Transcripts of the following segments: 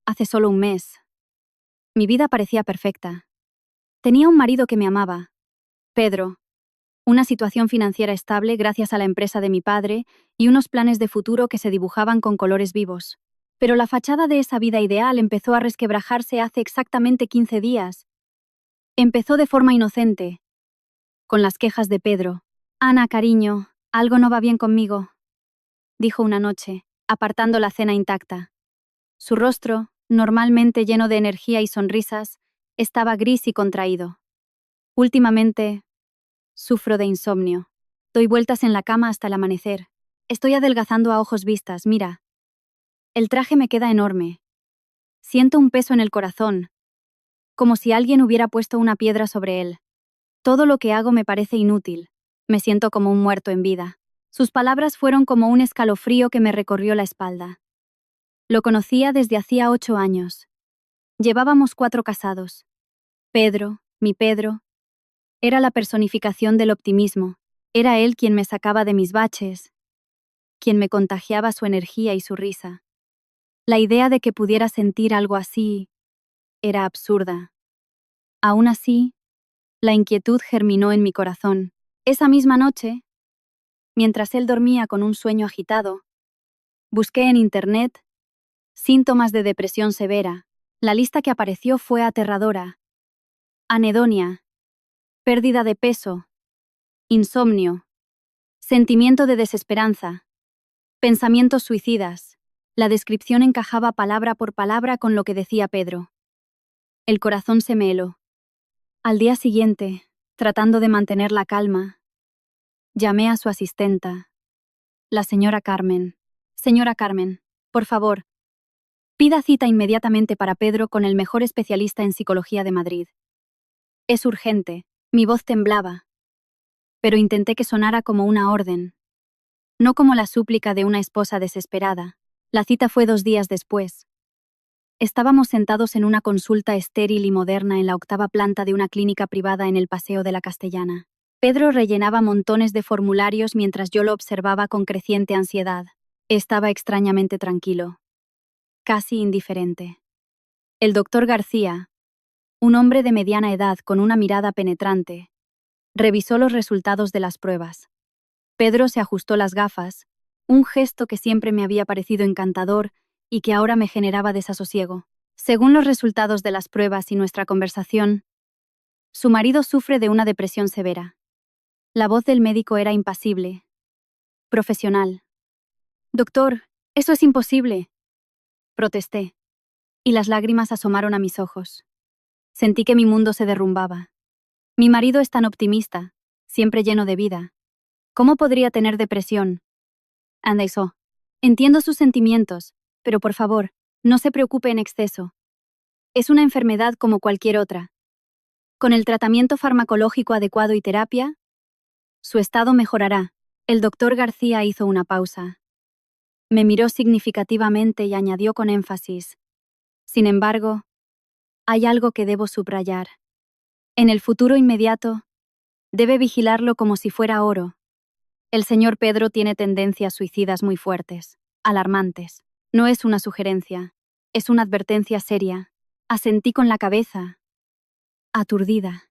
Hace solo un mes. Mi vida parecía perfecta. Tenía un marido que me amaba, Pedro, una situación financiera estable gracias a la empresa de mi padre y unos planes de futuro que se dibujaban con colores vivos. Pero la fachada de esa vida ideal empezó a resquebrajarse hace exactamente 15 días. Empezó de forma inocente, con las quejas de Pedro. «Ana, cariño, algo no va bien conmigo», dijo una noche, apartando la cena intacta. Su rostro, normalmente lleno de energía y sonrisas, estaba gris y contraído. Últimamente, sufro de insomnio. Doy vueltas en la cama hasta el amanecer. Estoy adelgazando a ojos vistas, mira. El traje me queda enorme. Siento un peso en el corazón, como si alguien hubiera puesto una piedra sobre él. Todo lo que hago me parece inútil. Me siento como un muerto en vida. Sus palabras fueron como un escalofrío que me recorrió la espalda. Lo conocía desde hacía 8 años. Llevábamos 4 casados. Pedro, mi Pedro, era la personificación del optimismo. Era él quien me sacaba de mis baches, quien me contagiaba su energía y su risa. La idea de que pudiera sentir algo así era absurda. Aún así, la inquietud germinó en mi corazón. Esa misma noche, mientras él dormía con un sueño agitado, busqué en Internet síntomas de depresión severa. La lista que apareció fue aterradora. Anedonia, pérdida de peso, insomnio, sentimiento de desesperanza, pensamientos suicidas. La descripción encajaba palabra por palabra con lo que decía Pedro. El corazón se me heló. Al día siguiente, tratando de mantener la calma, llamé a su asistenta, la señora Carmen. «Señora Carmen, por favor, pida cita inmediatamente para Pedro con el mejor especialista en psicología de Madrid. Es urgente». Mi voz temblaba, pero intenté que sonara como una orden, no como la súplica de una esposa desesperada. La cita fue 2 días después. Estábamos sentados en una consulta estéril y moderna en la 8ª planta de una clínica privada en el Paseo de la Castellana. Pedro rellenaba montones de formularios mientras yo lo observaba con creciente ansiedad. Estaba extrañamente tranquilo, casi indiferente. El doctor García, un hombre de mediana edad con una mirada penetrante, revisó los resultados de las pruebas. Pedro se ajustó las gafas, un gesto que siempre me había parecido encantador y que ahora me generaba desasosiego. Según los resultados de las pruebas y nuestra conversación, su marido sufre de una depresión severa. La voz del médico era impasible, profesional. «Doctor, eso es imposible», protesté, y las lágrimas asomaron a mis ojos. Sentí que mi mundo se derrumbaba. Mi marido es tan optimista, siempre lleno de vida. ¿Cómo podría tener depresión? Anderson, entiendo sus sentimientos, pero por favor, no se preocupe en exceso. Es una enfermedad como cualquier otra. Con el tratamiento farmacológico adecuado y terapia, su estado mejorará. El doctor García hizo una pausa. Me miró significativamente y añadió con énfasis. Sin embargo, hay algo que debo subrayar. En el futuro inmediato, debe vigilarlo como si fuera oro. El señor Pedro tiene tendencias suicidas muy fuertes, alarmantes. No es una sugerencia, es una advertencia seria. Asentí con la cabeza, aturdida.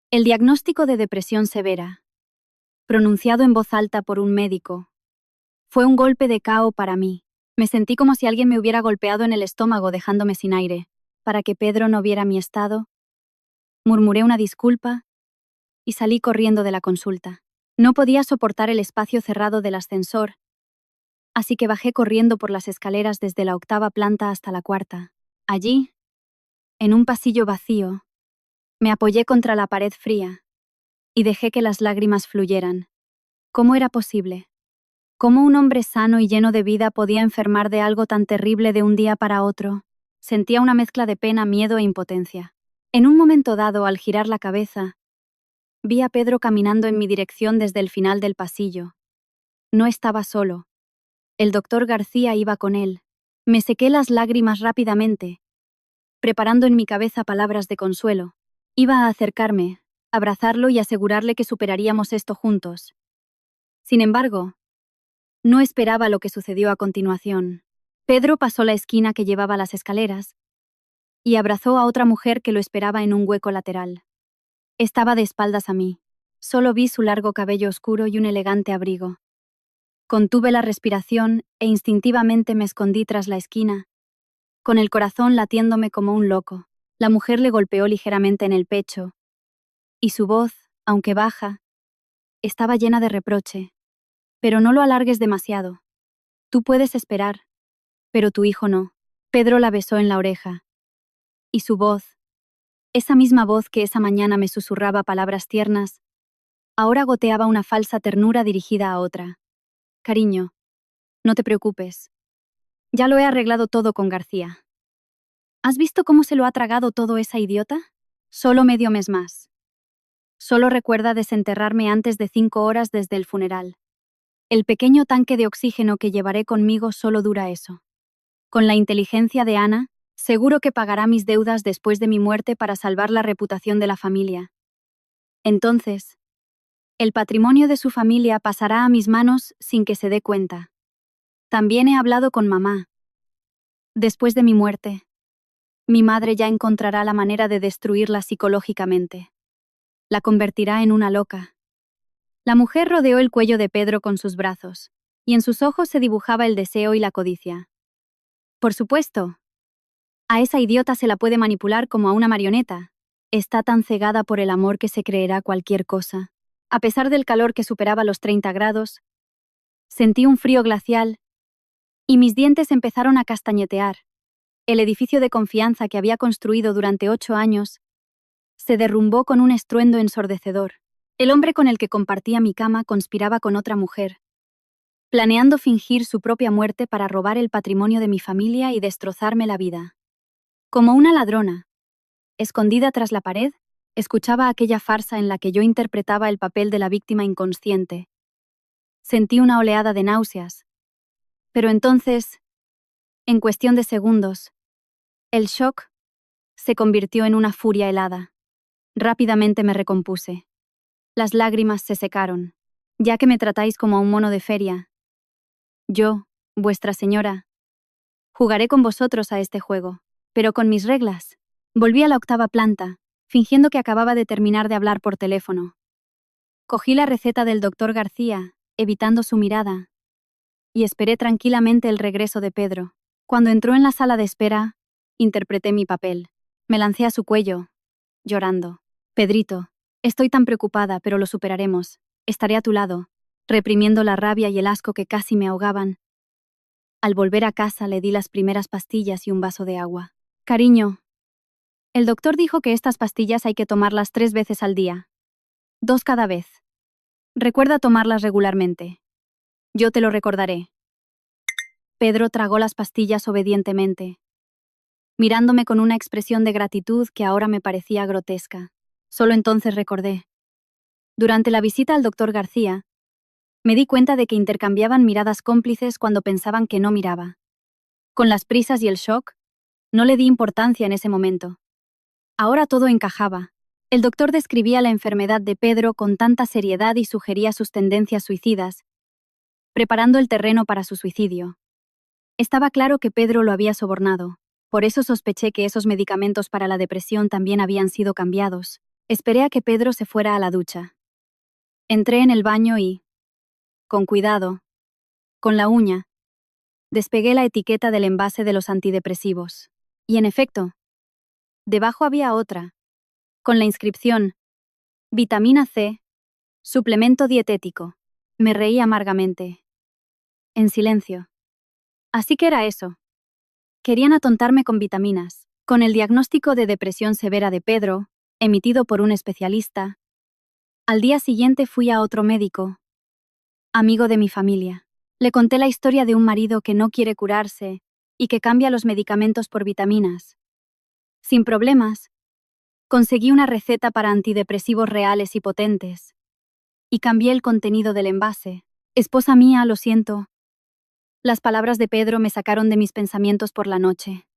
El diagnóstico de depresión severa, pronunciado en voz alta por un médico, fue un golpe de cao para mí. Me sentí como si alguien me hubiera golpeado en el estómago dejándome sin aire. Para que Pedro no viera mi estado, murmuré una disculpa y salí corriendo de la consulta. No podía soportar el espacio cerrado del ascensor, así que bajé corriendo por las escaleras desde la 8ª planta hasta la 4ª. Allí, en un pasillo vacío, me apoyé contra la pared fría y dejé que las lágrimas fluyeran. ¿Cómo era posible? ¿Cómo un hombre sano y lleno de vida podía enfermar de algo tan terrible de un día para otro? Sentía una mezcla de pena, miedo e impotencia. En un momento dado, al girar la cabeza, vi a Pedro caminando en mi dirección desde el final del pasillo. No estaba solo. El doctor García iba con él. Me sequé las lágrimas rápidamente, preparando en mi cabeza palabras de consuelo. Iba a acercarme, abrazarlo y asegurarle que superaríamos esto juntos. Sin embargo, no esperaba lo que sucedió a continuación. Pedro pasó la esquina que llevaba a las escaleras y abrazó a otra mujer que lo esperaba en un hueco lateral. Estaba de espaldas a mí. Solo vi su largo cabello oscuro y un elegante abrigo. Contuve la respiración e instintivamente me escondí tras la esquina, con el corazón latiéndome como un loco. La mujer le golpeó ligeramente en el pecho, y su voz, aunque baja, estaba llena de reproche. Pero no lo alargues demasiado. Tú puedes esperar, pero tu hijo no. Pedro la besó en la oreja. Y su voz, esa misma voz que esa mañana me susurraba palabras tiernas, ahora goteaba una falsa ternura dirigida a otra. Cariño, no te preocupes. Ya lo he arreglado todo con García. ¿Has visto cómo se lo ha tragado todo esa idiota? Solo medio mes más. Solo recuerda desenterrarme antes de 5 horas desde el funeral. El pequeño tanque de oxígeno que llevaré conmigo solo dura eso. Con la inteligencia de Ana, seguro que pagará mis deudas después de mi muerte para salvar la reputación de la familia. Entonces, el patrimonio de su familia pasará a mis manos sin que se dé cuenta. También he hablado con mamá. Después de mi muerte, mi madre ya encontrará la manera de destruirla psicológicamente. La convertirá en una loca. La mujer rodeó el cuello de Pedro con sus brazos, y en sus ojos se dibujaba el deseo y la codicia. Por supuesto. A esa idiota se la puede manipular como a una marioneta. Está tan cegada por el amor que se creerá cualquier cosa. A pesar del calor que superaba los 30 grados, sentí un frío glacial, y mis dientes empezaron a castañetear. El edificio de confianza que había construido durante 8 años se derrumbó con un estruendo ensordecedor. El hombre con el que compartía mi cama conspiraba con otra mujer, planeando fingir su propia muerte para robar el patrimonio de mi familia y destrozarme la vida. Como una ladrona, escondida tras la pared, escuchaba aquella farsa en la que yo interpretaba el papel de la víctima inconsciente. Sentí una oleada de náuseas. Pero entonces, en cuestión de segundos, el shock se convirtió en una furia helada. Rápidamente me recompuse. Las lágrimas se secaron. Ya que me tratáis como a un mono de feria, yo, vuestra señora, jugaré con vosotros a este juego, pero con mis reglas. Volví a la 8ª planta, fingiendo que acababa de terminar de hablar por teléfono. Cogí la receta del doctor García, evitando su mirada, y esperé tranquilamente el regreso de Pedro. Cuando entró en la sala de espera, interpreté mi papel. Me lancé a su cuello, llorando. Pedrito, estoy tan preocupada, pero lo superaremos. Estaré a tu lado, reprimiendo la rabia y el asco que casi me ahogaban. Al volver a casa le di las primeras pastillas y un vaso de agua. Cariño, el doctor dijo que estas pastillas hay que tomarlas 3 veces al día. 2 cada vez. Recuerda tomarlas regularmente. Yo te lo recordaré. Pedro tragó las pastillas obedientemente, mirándome con una expresión de gratitud que ahora me parecía grotesca. Solo entonces recordé. Durante la visita al doctor García, me di cuenta de que intercambiaban miradas cómplices cuando pensaban que no miraba. Con las prisas y el shock, no le di importancia en ese momento. Ahora todo encajaba. El doctor describía la enfermedad de Pedro con tanta seriedad y sugería sus tendencias suicidas, preparando el terreno para su suicidio. Estaba claro que Pedro lo había sobornado. Por eso sospeché que esos medicamentos para la depresión también habían sido cambiados. Esperé a que Pedro se fuera a la ducha. Entré en el baño y, con cuidado, con la uña, despegué la etiqueta del envase de los antidepresivos. Y en efecto, debajo había otra, con la inscripción: Vitamina C, suplemento dietético. Me reí amargamente. En silencio. Así que era eso. Querían atontarme con vitaminas. Con el diagnóstico de depresión severa de Pedro, emitido por un especialista, al día siguiente fui a otro médico, amigo de mi familia. Le conté la historia de un marido que no quiere curarse y que cambia los medicamentos por vitaminas. Sin problemas, conseguí una receta para antidepresivos reales y potentes. Y cambié el contenido del envase. Esposa mía, lo siento. Las palabras de Pedro me sacaron de mis pensamientos por la noche.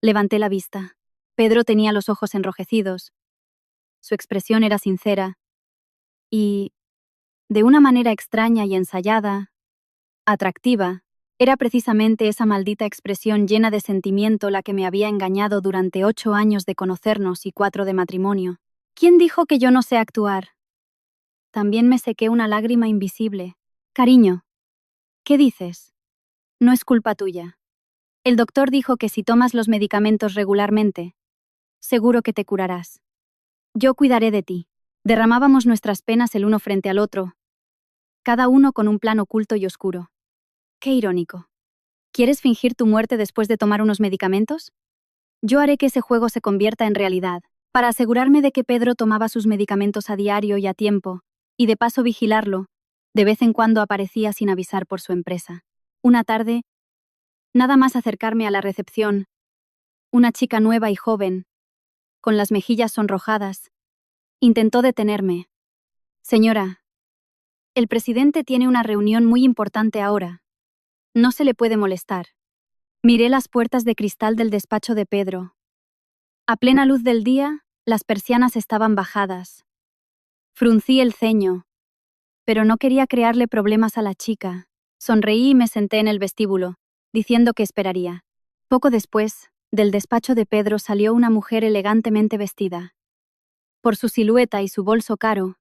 Levanté la vista. Pedro tenía los ojos enrojecidos. Su expresión era sincera. Y, de una manera extraña y ensayada, atractiva, Era precisamente esa maldita expresión llena de sentimiento la que me había engañado durante 8 años de conocernos y 4 de matrimonio. ¿Quién dijo que yo no sé actuar? También me sequé una lágrima invisible. Cariño, ¿qué dices? No es culpa tuya. El doctor dijo que si tomas los medicamentos regularmente, seguro que te curarás. Yo cuidaré de ti. Derramábamos nuestras penas el uno frente al otro, cada uno con un plan oculto y oscuro. Qué irónico. ¿Quieres fingir tu muerte después de tomar unos medicamentos? Yo haré que ese juego se convierta en realidad, para asegurarme de que Pedro tomaba sus medicamentos a diario y a tiempo, y de paso vigilarlo. De vez en cuando aparecía sin avisar por su empresa. Una tarde, nada más acercarme a la recepción, una chica nueva y joven, con las mejillas sonrojadas, intentó detenerme. Señora, el presidente tiene una reunión muy importante ahora. No se le puede molestar. Miré las puertas de cristal del despacho de Pedro. A plena luz del día, las persianas estaban bajadas. Fruncí el ceño, pero no quería crearle problemas a la chica. Sonreí y me senté en el vestíbulo, diciendo que esperaría. Poco después, del despacho de Pedro salió una mujer elegantemente vestida. Por su silueta y su bolso caro,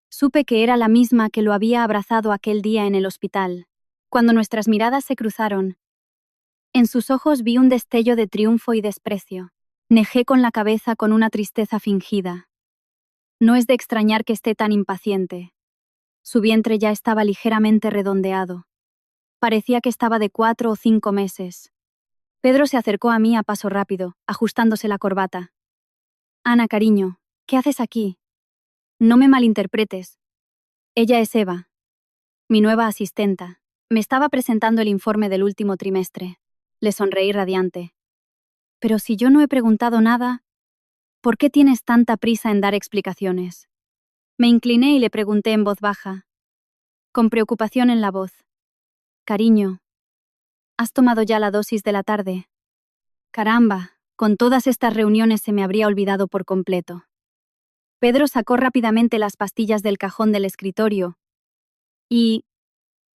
supe que era la misma que lo había abrazado aquel día en el hospital. Cuando nuestras miradas se cruzaron, en sus ojos vi un destello de triunfo y desprecio. Negé con la cabeza con una tristeza fingida. No es de extrañar que esté tan impaciente. Su vientre ya estaba ligeramente redondeado. Parecía que estaba de 4 o 5 meses. Pedro se acercó a mí a paso rápido, ajustándose la corbata. Ana, cariño, ¿qué haces aquí? No me malinterpretes. Ella es Eva, mi nueva asistenta. Me estaba presentando el informe del último trimestre. Le sonreí radiante. Pero si yo no he preguntado nada, ¿por qué tienes tanta prisa en dar explicaciones? Me incliné y le pregunté en voz baja, con preocupación en la voz. Cariño, ¿has tomado ya la dosis de la tarde? Caramba, con todas estas reuniones se me habría olvidado por completo. Pedro sacó rápidamente las pastillas del cajón del escritorio y,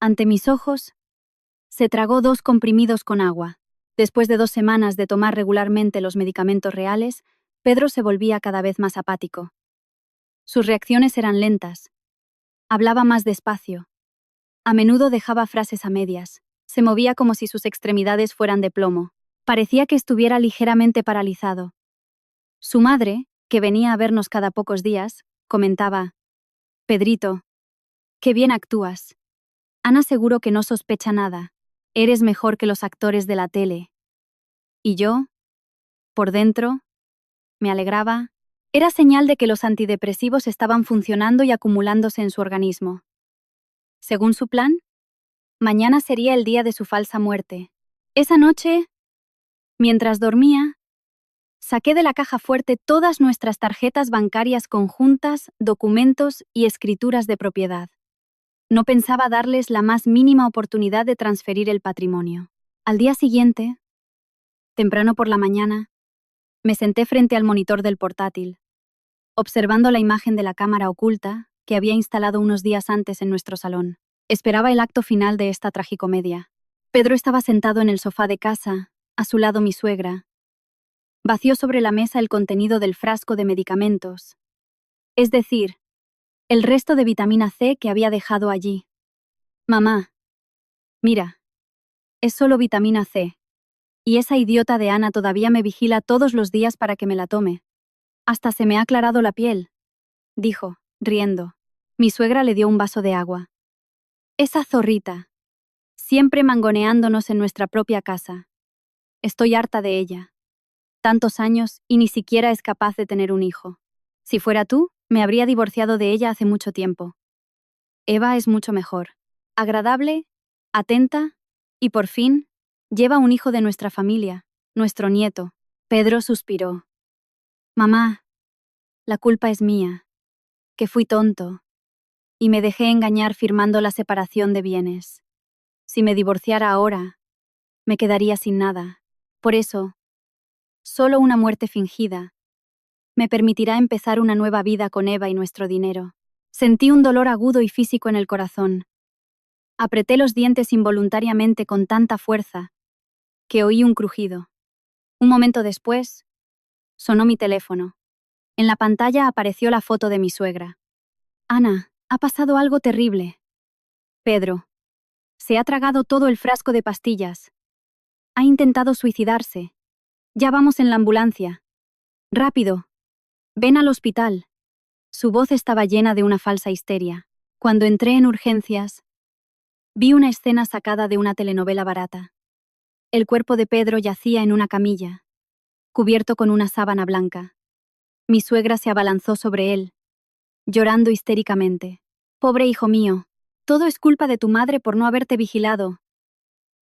ante mis ojos, se tragó 2 comprimidos con agua. Después de 2 semanas de tomar regularmente los medicamentos reales, Pedro se volvía cada vez más apático. Sus reacciones eran lentas. Hablaba más despacio. A menudo dejaba frases a medias. Se movía como si sus extremidades fueran de plomo. Parecía que estuviera ligeramente paralizado. Su madre, que venía a vernos cada pocos días, comentaba: Pedrito, qué bien actúas. Ana seguro que no sospecha nada. Eres mejor que los actores de la tele. Y yo, por dentro, me alegraba. Era señal de que los antidepresivos estaban funcionando y acumulándose en su organismo. Según su plan, mañana sería el día de su falsa muerte. Esa noche, mientras dormía, saqué de la caja fuerte todas nuestras tarjetas bancarias conjuntas, documentos y escrituras de propiedad. No pensaba darles la más mínima oportunidad de transferir el patrimonio. Al día siguiente, temprano por la mañana, me senté frente al monitor del portátil, observando la imagen de la cámara oculta que había instalado unos días antes en nuestro salón. Esperaba el acto final de esta tragicomedia. Pedro estaba sentado en el sofá de casa, a su lado mi suegra. Vació sobre la mesa el contenido del frasco de medicamentos, es decir, el resto de vitamina C que había dejado allí. Mamá, mira, es solo vitamina C. Y esa idiota de Ana todavía me vigila todos los días para que me la tome. Hasta se me ha aclarado la piel, dijo, riendo. Mi suegra le dio un vaso de agua. Esa zorrita, siempre mangoneándonos en nuestra propia casa. Estoy harta de ella. Tantos años y ni siquiera es capaz de tener un hijo. Si fuera tú, me habría divorciado de ella hace mucho tiempo. Eva es mucho mejor. Agradable, atenta y, por fin, lleva un hijo de nuestra familia, nuestro nieto. Pedro suspiró. Mamá, la culpa es mía, que fui tonto, y me dejé engañar firmando la separación de bienes. Si me divorciara ahora, me quedaría sin nada. Por eso, solo una muerte fingida me permitirá empezar una nueva vida con Eva y nuestro dinero. Sentí un dolor agudo y físico en el corazón. Apreté los dientes involuntariamente con tanta fuerza que oí un crujido. Un momento después, sonó mi teléfono. En la pantalla apareció la foto de mi suegra. Ana, ha pasado algo terrible. Pedro. Se ha tragado todo el frasco de pastillas. Ha intentado suicidarse. Ya vamos en la ambulancia. Rápido. Ven al hospital. Su voz estaba llena de una falsa histeria. Cuando entré en urgencias, vi una escena sacada de una telenovela barata. El cuerpo de Pedro yacía en una camilla, cubierto con una sábana blanca. Mi suegra se abalanzó sobre él, llorando histéricamente. Pobre hijo mío, todo es culpa de tu madre por no haberte vigilado.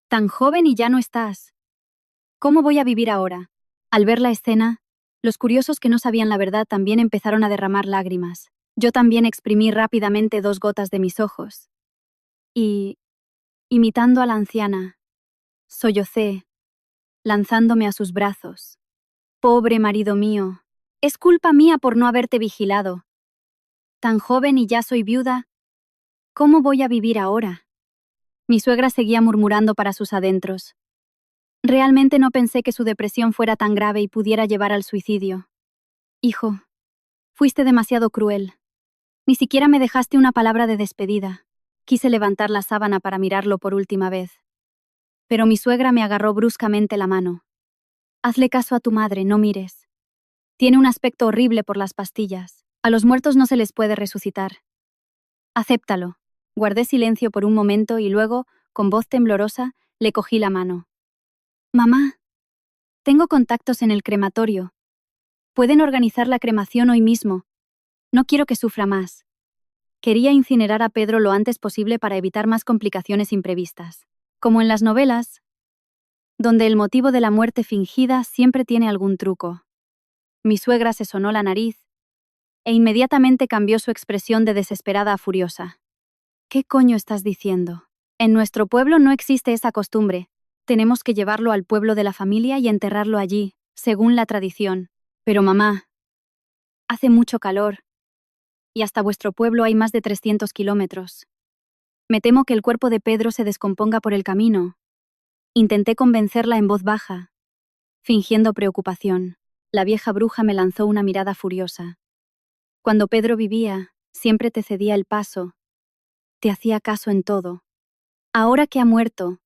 Tan joven y ya no estás. ¿Cómo voy a vivir ahora? Al ver la escena, los curiosos que no sabían la verdad también empezaron a derramar lágrimas. Yo también exprimí rápidamente 2 gotas de mis ojos. Y, imitando a la anciana, sollocé, lanzándome a sus brazos. Pobre marido mío, es culpa mía por no haberte vigilado. Tan joven y ya soy viuda. ¿Cómo voy a vivir ahora? Mi suegra seguía murmurando para sus adentros. Realmente no pensé que su depresión fuera tan grave y pudiera llevar al suicidio. Hijo, fuiste demasiado cruel. Ni siquiera me dejaste una palabra de despedida. Quise levantar la sábana para mirarlo por última vez. Pero mi suegra me agarró bruscamente la mano. Hazle caso a tu madre, no mires. Tiene un aspecto horrible por las pastillas. A los muertos no se les puede resucitar. Acéptalo. Guardé silencio por un momento y luego, con voz temblorosa, le cogí la mano. Mamá, tengo contactos en el crematorio. Pueden organizar la cremación hoy mismo. No quiero que sufra más. Quería incinerar a Pedro lo antes posible para evitar más complicaciones imprevistas. Como en las novelas, donde el motivo de la muerte fingida siempre tiene algún truco. Mi suegra se sonó la nariz e inmediatamente cambió su expresión de desesperada a furiosa. ¿Qué coño estás diciendo? En nuestro pueblo no existe esa costumbre. Tenemos que llevarlo al pueblo de la familia y enterrarlo allí, según la tradición. Pero mamá, hace mucho calor. Y hasta vuestro pueblo hay más de 300 kilómetros. Me temo que el cuerpo de Pedro se descomponga por el camino. Intenté convencerla en voz baja, fingiendo preocupación. La vieja bruja me lanzó una mirada furiosa. Cuando Pedro vivía, siempre te cedía el paso. Te hacía caso en todo. Ahora que ha muerto,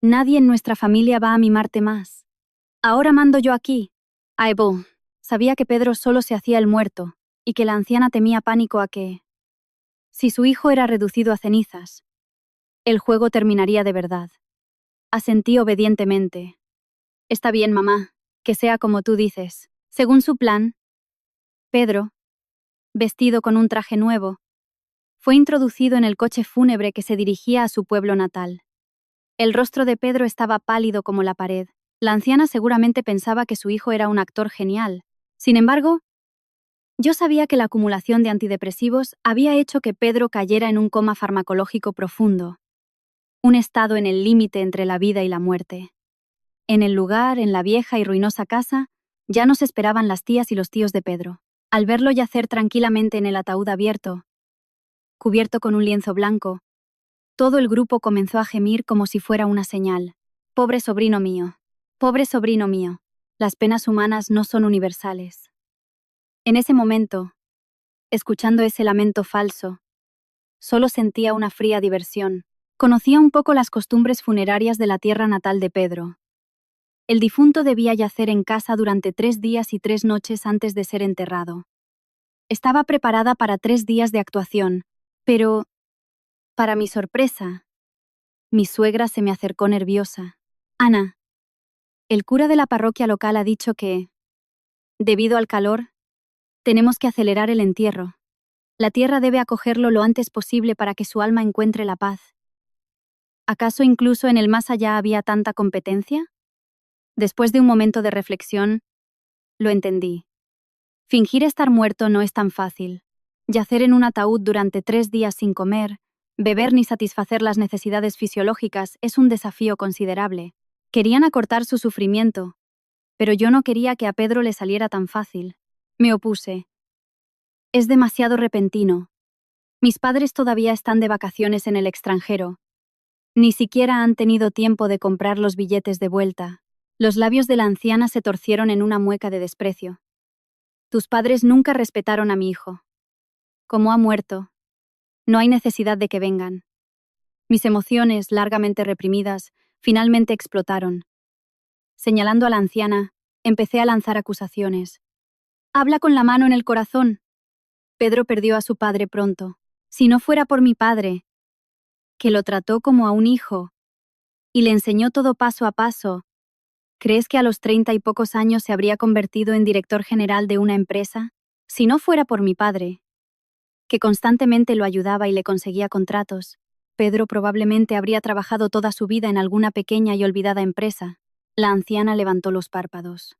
nadie en nuestra familia va a mimarte más. Ahora mando yo aquí. Aibo, sabía que Pedro solo se hacía el muerto, y que la anciana temía pánico a que, si su hijo era reducido a cenizas, el juego terminaría de verdad. Asentí obedientemente. Está bien, mamá, que sea como tú dices. Según su plan, Pedro, vestido con un traje nuevo, fue introducido en el coche fúnebre que se dirigía a su pueblo natal. El rostro de Pedro estaba pálido como la pared. La anciana seguramente pensaba que su hijo era un actor genial. Sin embargo, yo sabía que la acumulación de antidepresivos había hecho que Pedro cayera en un coma farmacológico profundo, un estado en el límite entre la vida y la muerte. En el lugar, en la vieja y ruinosa casa, ya nos esperaban las tías y los tíos de Pedro. Al verlo yacer tranquilamente en el ataúd abierto, cubierto con un lienzo blanco, todo el grupo comenzó a gemir como si fuera una señal. Pobre sobrino mío, pobre sobrino mío. Las penas humanas no son universales. En ese momento, escuchando ese lamento falso, solo sentía una fría diversión. Conocía un poco las costumbres funerarias de la tierra natal de Pedro. El difunto debía yacer en casa durante 3 días y 3 noches antes de ser enterrado. Estaba preparada para 3 días de actuación, pero, para mi sorpresa, mi suegra se me acercó nerviosa. Ana, el cura de la parroquia local ha dicho que, debido al calor, tenemos que acelerar el entierro. La tierra debe acogerlo lo antes posible para que su alma encuentre la paz. ¿Acaso incluso en el más allá había tanta competencia? Después de un momento de reflexión, lo entendí. Fingir estar muerto no es tan fácil. Yacer en un ataúd durante 3 días sin comer, beber ni satisfacer las necesidades fisiológicas es un desafío considerable. Querían acortar su sufrimiento, pero yo no quería que a Pedro le saliera tan fácil. Me opuse. Es demasiado repentino. Mis padres todavía están de vacaciones en el extranjero, Ni siquiera han tenido tiempo de comprar los billetes de vuelta. Los labios de la anciana se torcieron en una mueca de desprecio. Tus padres nunca respetaron a mi hijo. Como ha muerto, no hay necesidad de que vengan. Mis emociones, largamente reprimidas, finalmente explotaron. Señalando a la anciana, empecé a lanzar acusaciones. Habla con la mano en el corazón. Pedro perdió a su padre pronto. Si no fuera por mi padre, que lo trató como a un hijo, y le enseñó todo paso a paso, ¿crees que a los 30 y pocos años se habría convertido en director general de una empresa? Si no fuera por mi padre, que constantemente lo ayudaba y le conseguía contratos, Pedro probablemente habría trabajado toda su vida en alguna pequeña y olvidada empresa. La anciana levantó los párpados.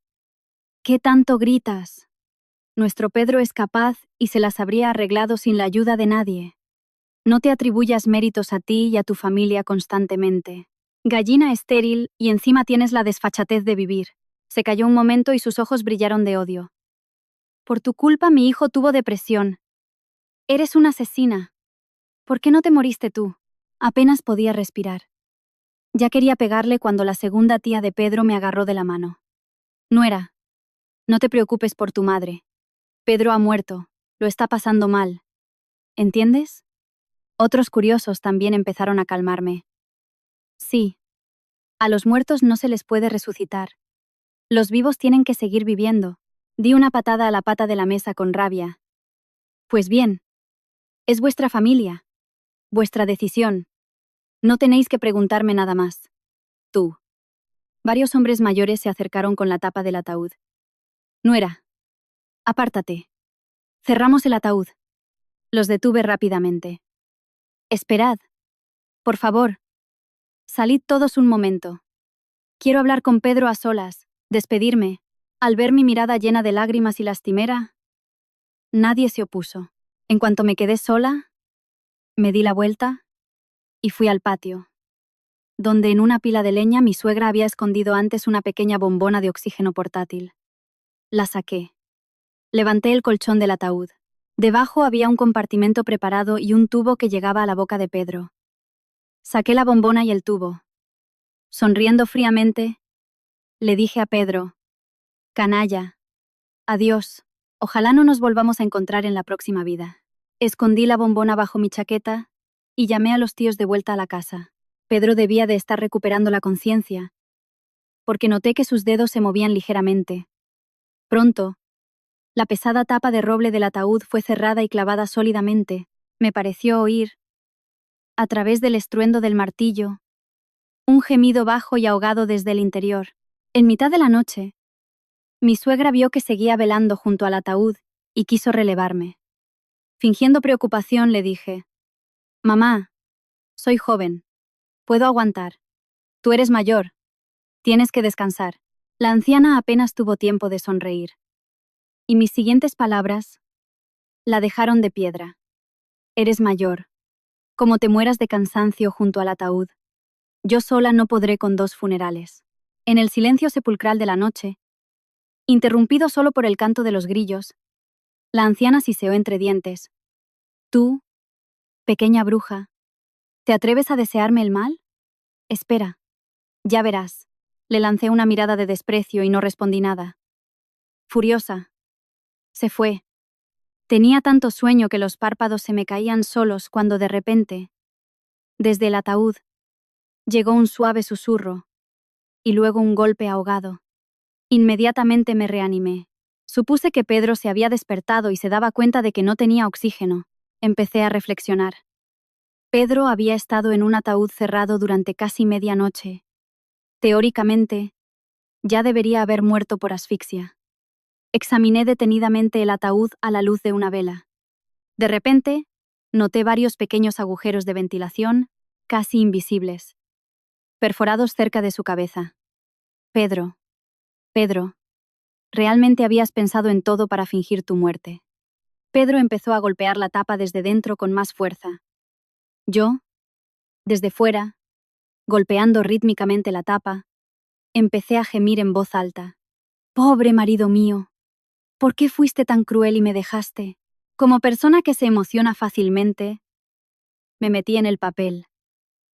¿Qué tanto gritas? Nuestro Pedro es capaz y se las habría arreglado sin la ayuda de nadie. No te atribuyas méritos a ti y a tu familia constantemente. Gallina estéril, y encima tienes la desfachatez de vivir. Se calló un momento y sus ojos brillaron de odio. Por tu culpa mi hijo tuvo depresión. Eres una asesina. ¿Por qué no te moriste tú? Apenas podía respirar. Ya quería pegarle cuando la segunda tía de Pedro me agarró de la mano. Nuera, no te preocupes por tu madre. Pedro ha muerto, lo está pasando mal. ¿Entiendes? Otros curiosos también empezaron a calmarme. Sí. A los muertos no se les puede resucitar. Los vivos tienen que seguir viviendo. Di una patada a la pata de la mesa con rabia. Pues bien. Es vuestra familia. Vuestra decisión. No tenéis que preguntarme nada más. Tú. Varios hombres mayores se acercaron con la tapa del ataúd. Nuera. Apártate. Cerramos el ataúd. Los detuve rápidamente. Esperad. Por favor. Salid todos un momento. Quiero hablar con Pedro a solas, despedirme. Al ver mi mirada llena de lágrimas y lastimera, nadie se opuso. En cuanto me quedé sola, me di la vuelta y fui al patio, donde en una pila de leña mi suegra había escondido antes una pequeña bombona de oxígeno portátil. La saqué. Levanté el colchón del ataúd. Debajo había un compartimento preparado y un tubo que llegaba a la boca de Pedro. Saqué la bombona y el tubo. Sonriendo fríamente, le dije a Pedro: «Canalla, adiós. Ojalá no nos volvamos a encontrar en la próxima vida». Escondí la bombona bajo mi chaqueta y llamé a los tíos de vuelta a la casa. Pedro debía de estar recuperando la conciencia, porque noté que sus dedos se movían ligeramente. Pronto, la pesada tapa de roble del ataúd fue cerrada y clavada sólidamente. Me pareció oír, a través del estruendo del martillo, un gemido bajo y ahogado desde el interior. En mitad de la noche, mi suegra vio que seguía velando junto al ataúd y quiso relevarme. Fingiendo preocupación le dije: «Mamá, soy joven. Puedo aguantar. Tú eres mayor. Tienes que descansar». La anciana apenas tuvo tiempo de sonreír. Y mis siguientes palabras la dejaron de piedra. «Eres mayor. Como te mueras de cansancio junto al ataúd. Yo sola no podré con 2 funerales». En el silencio sepulcral de la noche, interrumpido solo por el canto de los grillos, la anciana siseó entre dientes: «Tú, pequeña bruja, ¿te atreves a desearme el mal? Espera. Ya verás». Le lancé una mirada de desprecio y no respondí nada. Furiosa, se fue. Tenía tanto sueño que los párpados se me caían solos cuando de repente, desde el ataúd, llegó un suave susurro y luego un golpe ahogado. Inmediatamente me reanimé. Supuse que Pedro se había despertado y se daba cuenta de que no tenía oxígeno. Empecé a reflexionar. Pedro había estado en un ataúd cerrado durante casi media noche. Teóricamente, ya debería haber muerto por asfixia. Examiné detenidamente el ataúd a la luz de una vela. De repente, noté varios pequeños agujeros de ventilación, casi invisibles, perforados cerca de su cabeza. Pedro, Pedro, ¿realmente habías pensado en todo para fingir tu muerte? Pedro empezó a golpear la tapa desde dentro con más fuerza. Yo, desde fuera, golpeando rítmicamente la tapa, empecé a gemir en voz alta. «Pobre marido mío, ¿por qué fuiste tan cruel y me dejaste?» Como persona que se emociona fácilmente, me metí en el papel.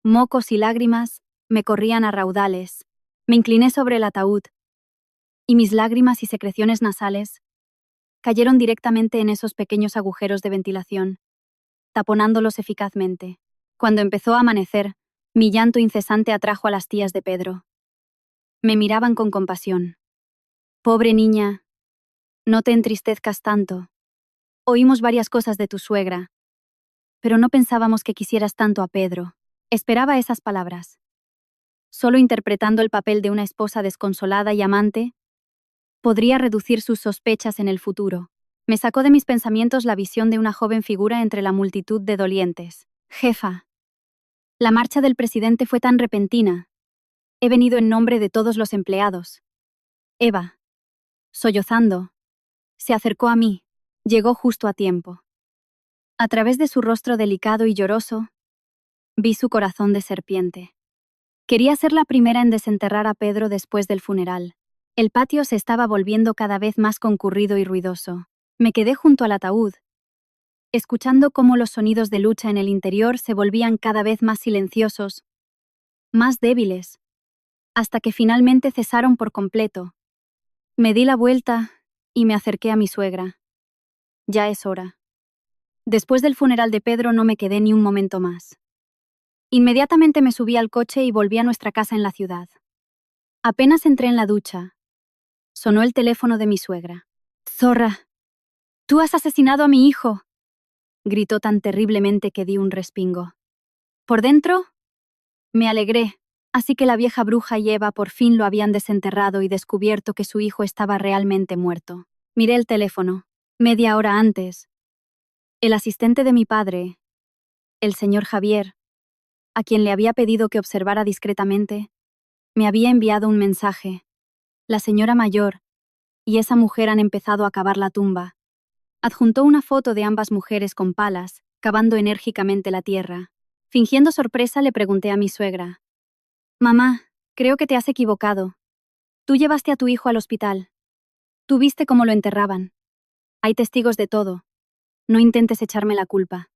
Mocos y lágrimas me corrían a raudales. Me incliné sobre el ataúd, y mis lágrimas y secreciones nasales cayeron directamente en esos pequeños agujeros de ventilación, taponándolos eficazmente. Cuando empezó a amanecer, mi llanto incesante atrajo a las tías de Pedro. Me miraban con compasión. Pobre niña, no te entristezcas tanto. Oímos varias cosas de tu suegra, pero no pensábamos que quisieras tanto a Pedro. Esperaba esas palabras. Solo interpretando el papel de una esposa desconsolada y amante, podría reducir sus sospechas en el futuro. Me sacó de mis pensamientos la visión de una joven figura entre la multitud de dolientes. Jefa, la marcha del presidente fue tan repentina. He venido en nombre de todos los empleados. Eva, sollozando, se acercó a mí. Llegó justo a tiempo. A través de su rostro delicado y lloroso, vi su corazón de serpiente. Quería ser la primera en desenterrar a Pedro después del funeral. El patio se estaba volviendo cada vez más concurrido y ruidoso. Me quedé junto al ataúd, escuchando cómo los sonidos de lucha en el interior se volvían cada vez más silenciosos, más débiles, hasta que finalmente cesaron por completo. Me di la vuelta y me acerqué a mi suegra. Ya es hora. Después del funeral de Pedro no me quedé ni un momento más. Inmediatamente me subí al coche y volví a nuestra casa en la ciudad. Apenas entré en la ducha, sonó el teléfono de mi suegra. «Zorra, tú has asesinado a mi hijo», gritó tan terriblemente que di un respingo. Por dentro, me alegré, así que la vieja bruja y Eva por fin lo habían desenterrado y descubierto que su hijo estaba realmente muerto. Miré el teléfono. Media hora antes, el asistente de mi padre, el señor Javier, a quien le había pedido que observara discretamente, me había enviado un mensaje. La señora mayor y esa mujer han empezado a cavar la tumba. Adjuntó una foto de ambas mujeres con palas, cavando enérgicamente la tierra. Fingiendo sorpresa le pregunté a mi suegra. «Mamá, creo que te has equivocado. Tú llevaste a tu hijo al hospital. Tú viste cómo lo enterraban. Hay testigos de todo. No intentes echarme la culpa».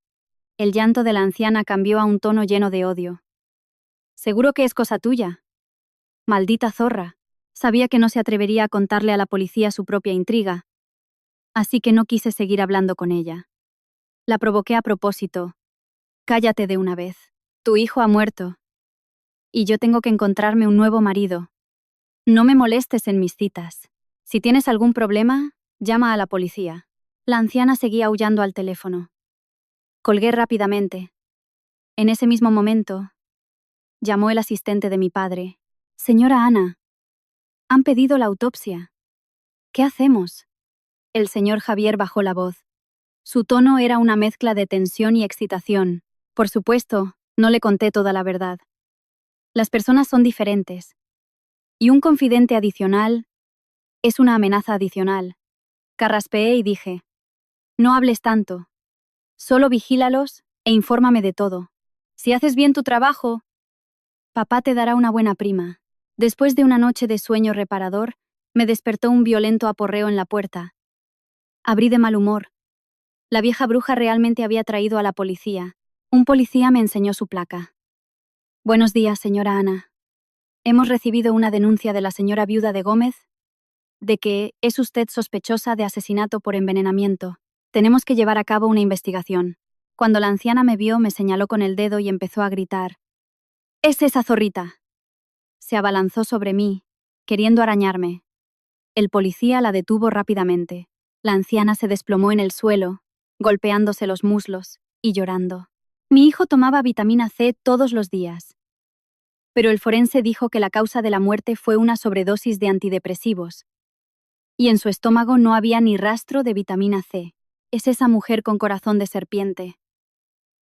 El llanto de la anciana cambió a un tono lleno de odio. «Seguro que es cosa tuya. Maldita zorra». Sabía que no se atrevería a contarle a la policía su propia intriga, así que no quise seguir hablando con ella. La provoqué a propósito. «Cállate de una vez. Tu hijo ha muerto. Y yo tengo que encontrarme un nuevo marido. No me molestes en mis citas. Si tienes algún problema, llama a la policía». La anciana seguía aullando al teléfono. Colgué rápidamente. En ese mismo momento, llamó el asistente de mi padre. «Señora Ana, han pedido la autopsia. ¿Qué hacemos?» El señor Javier bajó la voz. Su tono era una mezcla de tensión y excitación. Por supuesto, no le conté toda la verdad. Las personas son diferentes. Y un confidente adicional es una amenaza adicional. Carraspeé y dije: «No hables tanto. Solo vigílalos e infórmame de todo. Si haces bien tu trabajo, papá te dará una buena prima». Después de una noche de sueño reparador, me despertó un violento aporreo en la puerta. Abrí de mal humor. La vieja bruja realmente había traído a la policía. Un policía me enseñó su placa. «Buenos días, señora Ana. Hemos recibido una denuncia de la señora viuda de Gómez de que es usted sospechosa de asesinato por envenenamiento. Tenemos que llevar a cabo una investigación». Cuando la anciana me vio, me señaló con el dedo y empezó a gritar: «¡Es esa zorrita!». Se abalanzó sobre mí, queriendo arañarme. El policía la detuvo rápidamente. La anciana se desplomó en el suelo, golpeándose los muslos y llorando. Mi hijo tomaba vitamina C todos los días. Pero el forense dijo que la causa de la muerte fue una sobredosis de antidepresivos. Y en su estómago no había ni rastro de vitamina C. Es esa mujer con corazón de serpiente.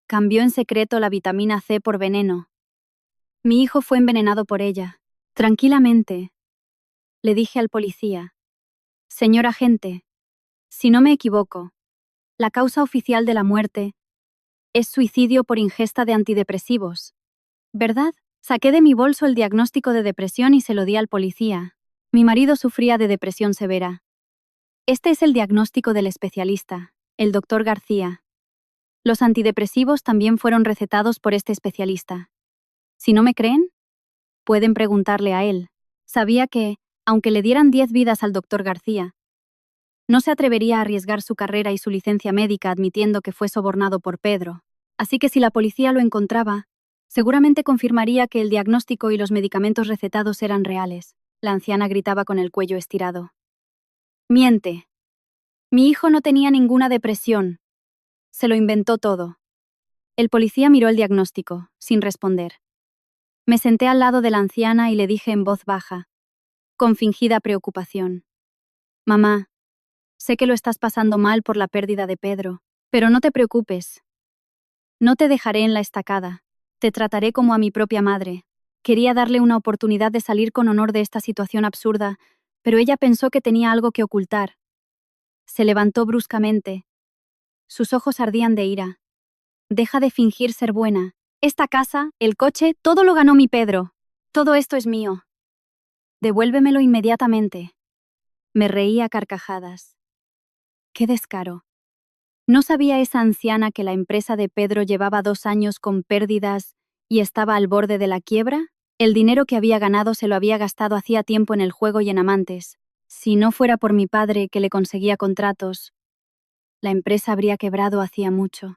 Cambió en secreto la vitamina C por veneno. Mi hijo fue envenenado por ella. Tranquilamente, le dije al policía: «Señor agente, si no me equivoco, la causa oficial de la muerte es suicidio por ingesta de antidepresivos, ¿verdad?». Saqué de mi bolso el diagnóstico de depresión y se lo di al policía. Mi marido sufría de depresión severa. «Este es el diagnóstico del especialista, el doctor García. Los antidepresivos también fueron recetados por este especialista. Si no me creen, pueden preguntarle a él. Sabía que, aunque le dieran 10 vidas al doctor García, no se atrevería a arriesgar su carrera y su licencia médica admitiendo que fue sobornado por Pedro. Así que si la policía lo encontraba, seguramente confirmaría que el diagnóstico y los medicamentos recetados eran reales. La anciana gritaba con el cuello estirado. Miente. Mi hijo no tenía ninguna depresión. Se lo inventó todo. El policía miró el diagnóstico, sin responder. Me senté al lado de la anciana y le dije en voz baja, con fingida preocupación. Mamá, sé que lo estás pasando mal por la pérdida de Pedro, pero no te preocupes. No te dejaré en la estacada. Te trataré como a mi propia madre. Quería darle una oportunidad de salir con honor de esta situación absurda, pero ella pensó que tenía algo que ocultar. Se levantó bruscamente. Sus ojos ardían de ira. Deja de fingir ser buena. Esta casa, el coche, todo lo ganó mi Pedro. Todo esto es mío. Devuélvemelo inmediatamente. Me reí a carcajadas. ¡Qué descaro! ¿No sabía esa anciana que la empresa de Pedro llevaba 2 años con pérdidas y estaba al borde de la quiebra? El dinero que había ganado se lo había gastado hacía tiempo en el juego y en amantes. Si no fuera por mi padre que le conseguía contratos, la empresa habría quebrado hacía mucho.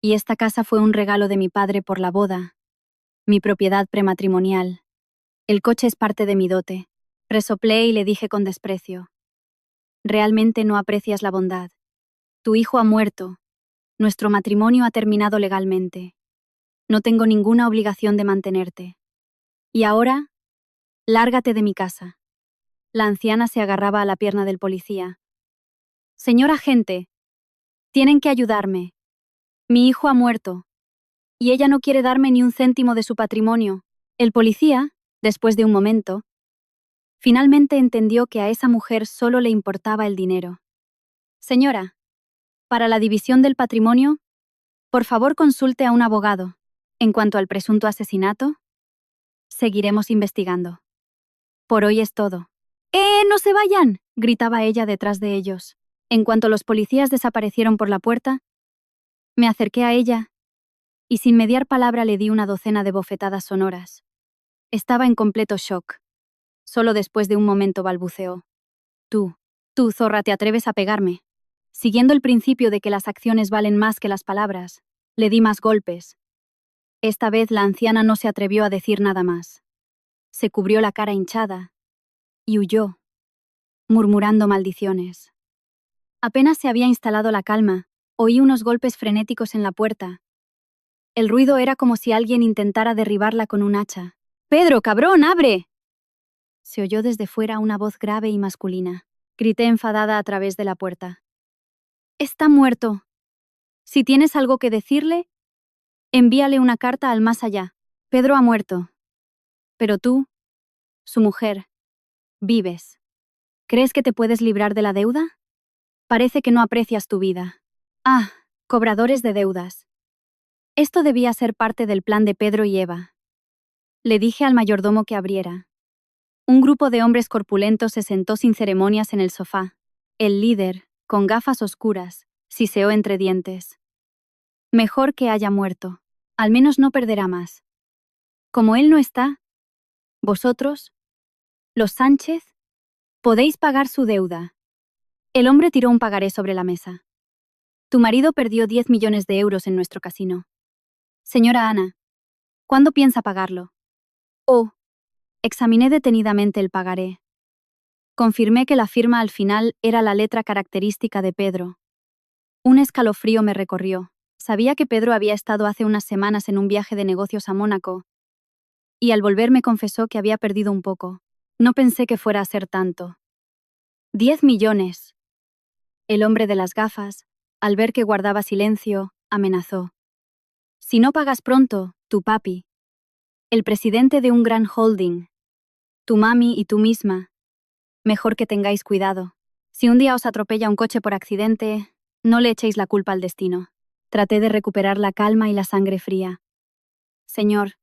Y esta casa fue un regalo de mi padre por la boda, mi propiedad prematrimonial. El coche es parte de mi dote. Resoplé y le dije con desprecio. Realmente no aprecias la bondad. Tu hijo ha muerto. Nuestro matrimonio ha terminado legalmente. No tengo ninguna obligación de mantenerte. Y ahora, lárgate de mi casa. La anciana se agarraba a la pierna del policía. Señor agente, tienen que ayudarme. Mi hijo ha muerto. Y ella no quiere darme ni un céntimo de su patrimonio. El policía, después de un momento, finalmente entendió que a esa mujer solo le importaba el dinero. Señora, para la división del patrimonio, por favor consulte a un abogado. En cuanto al presunto asesinato, seguiremos investigando. Por hoy es todo. ¡No se vayan!, gritaba ella detrás de ellos. En cuanto los policías desaparecieron por la puerta, me acerqué a ella y sin mediar palabra le di una docena de bofetadas sonoras. Estaba en completo shock. Solo después de un momento balbuceó. Tú, zorra, te atreves a pegarme. Siguiendo el principio de que las acciones valen más que las palabras, le di más golpes. Esta vez la anciana no se atrevió a decir nada más. Se cubrió la cara hinchada y huyó, murmurando maldiciones. Apenas se había instalado la calma, oí unos golpes frenéticos en la puerta. El ruido era como si alguien intentara derribarla con un hacha. ¡Pedro, cabrón, abre! Se oyó desde fuera una voz grave y masculina. Grité enfadada a través de la puerta. Está muerto. Si tienes algo que decirle, envíale una carta al más allá. Pedro ha muerto. Pero tú, su mujer, vives. ¿Crees que te puedes librar de la deuda? Parece que no aprecias tu vida. Ah, cobradores de deudas. Esto debía ser parte del plan de Pedro y Eva. Le dije al mayordomo que abriera. Un grupo de hombres corpulentos se sentó sin ceremonias en el sofá. El líder, con gafas oscuras, siseó entre dientes. Mejor que haya muerto. Al menos no perderá más. Como él no está, vosotros, los Sánchez, podéis pagar su deuda. El hombre tiró un pagaré sobre la mesa. Tu marido perdió 10 millones de euros en nuestro casino. Señora Ana, ¿cuándo piensa pagarlo? Oh, examiné detenidamente el pagaré. Confirmé que la firma al final era la letra característica de Pedro. Un escalofrío me recorrió. Sabía que Pedro había estado hace unas semanas en un viaje de negocios a Mónaco, y al volver me confesó que había perdido un poco. No pensé que fuera a ser tanto. 10 millones. El hombre de las gafas, al ver que guardaba silencio, amenazó. Si no pagas pronto, tu papi, el presidente de un gran holding, tu mami y tú misma, mejor que tengáis cuidado. Si un día os atropella un coche por accidente, no le echéis la culpa al destino. Traté de recuperar la calma y la sangre fría. Señor,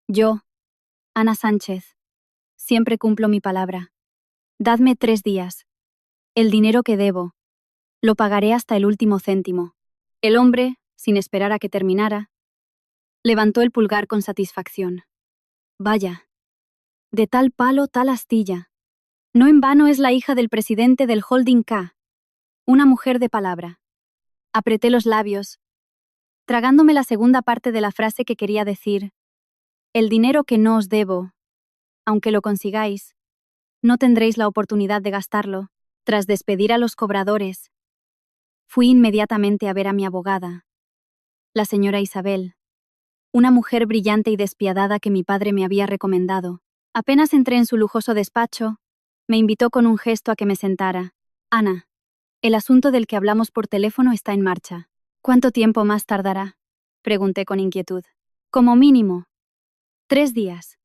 yo, Ana Sánchez, siempre cumplo mi palabra. Dadme 3 días. El dinero que debo, lo pagaré hasta el último céntimo. El hombre, sin esperar a que terminara, Levantó el pulgar con satisfacción. Vaya. De tal palo, tal astilla. No en vano es la hija del presidente del Holding K. Una mujer de palabra. Apreté los labios, tragándome la segunda parte de la frase que quería decir. El dinero que no os debo, aunque lo consigáis, no tendréis la oportunidad de gastarlo. Tras despedir a los cobradores, fui inmediatamente a ver a mi abogada, la señora Isabel, una mujer brillante y despiadada que mi padre me había recomendado. Apenas entré en su lujoso despacho, me invitó con un gesto a que me sentara. Ana, el asunto del que hablamos por teléfono está en marcha. ¿Cuánto tiempo más tardará? Pregunté con inquietud. Como mínimo 3 días.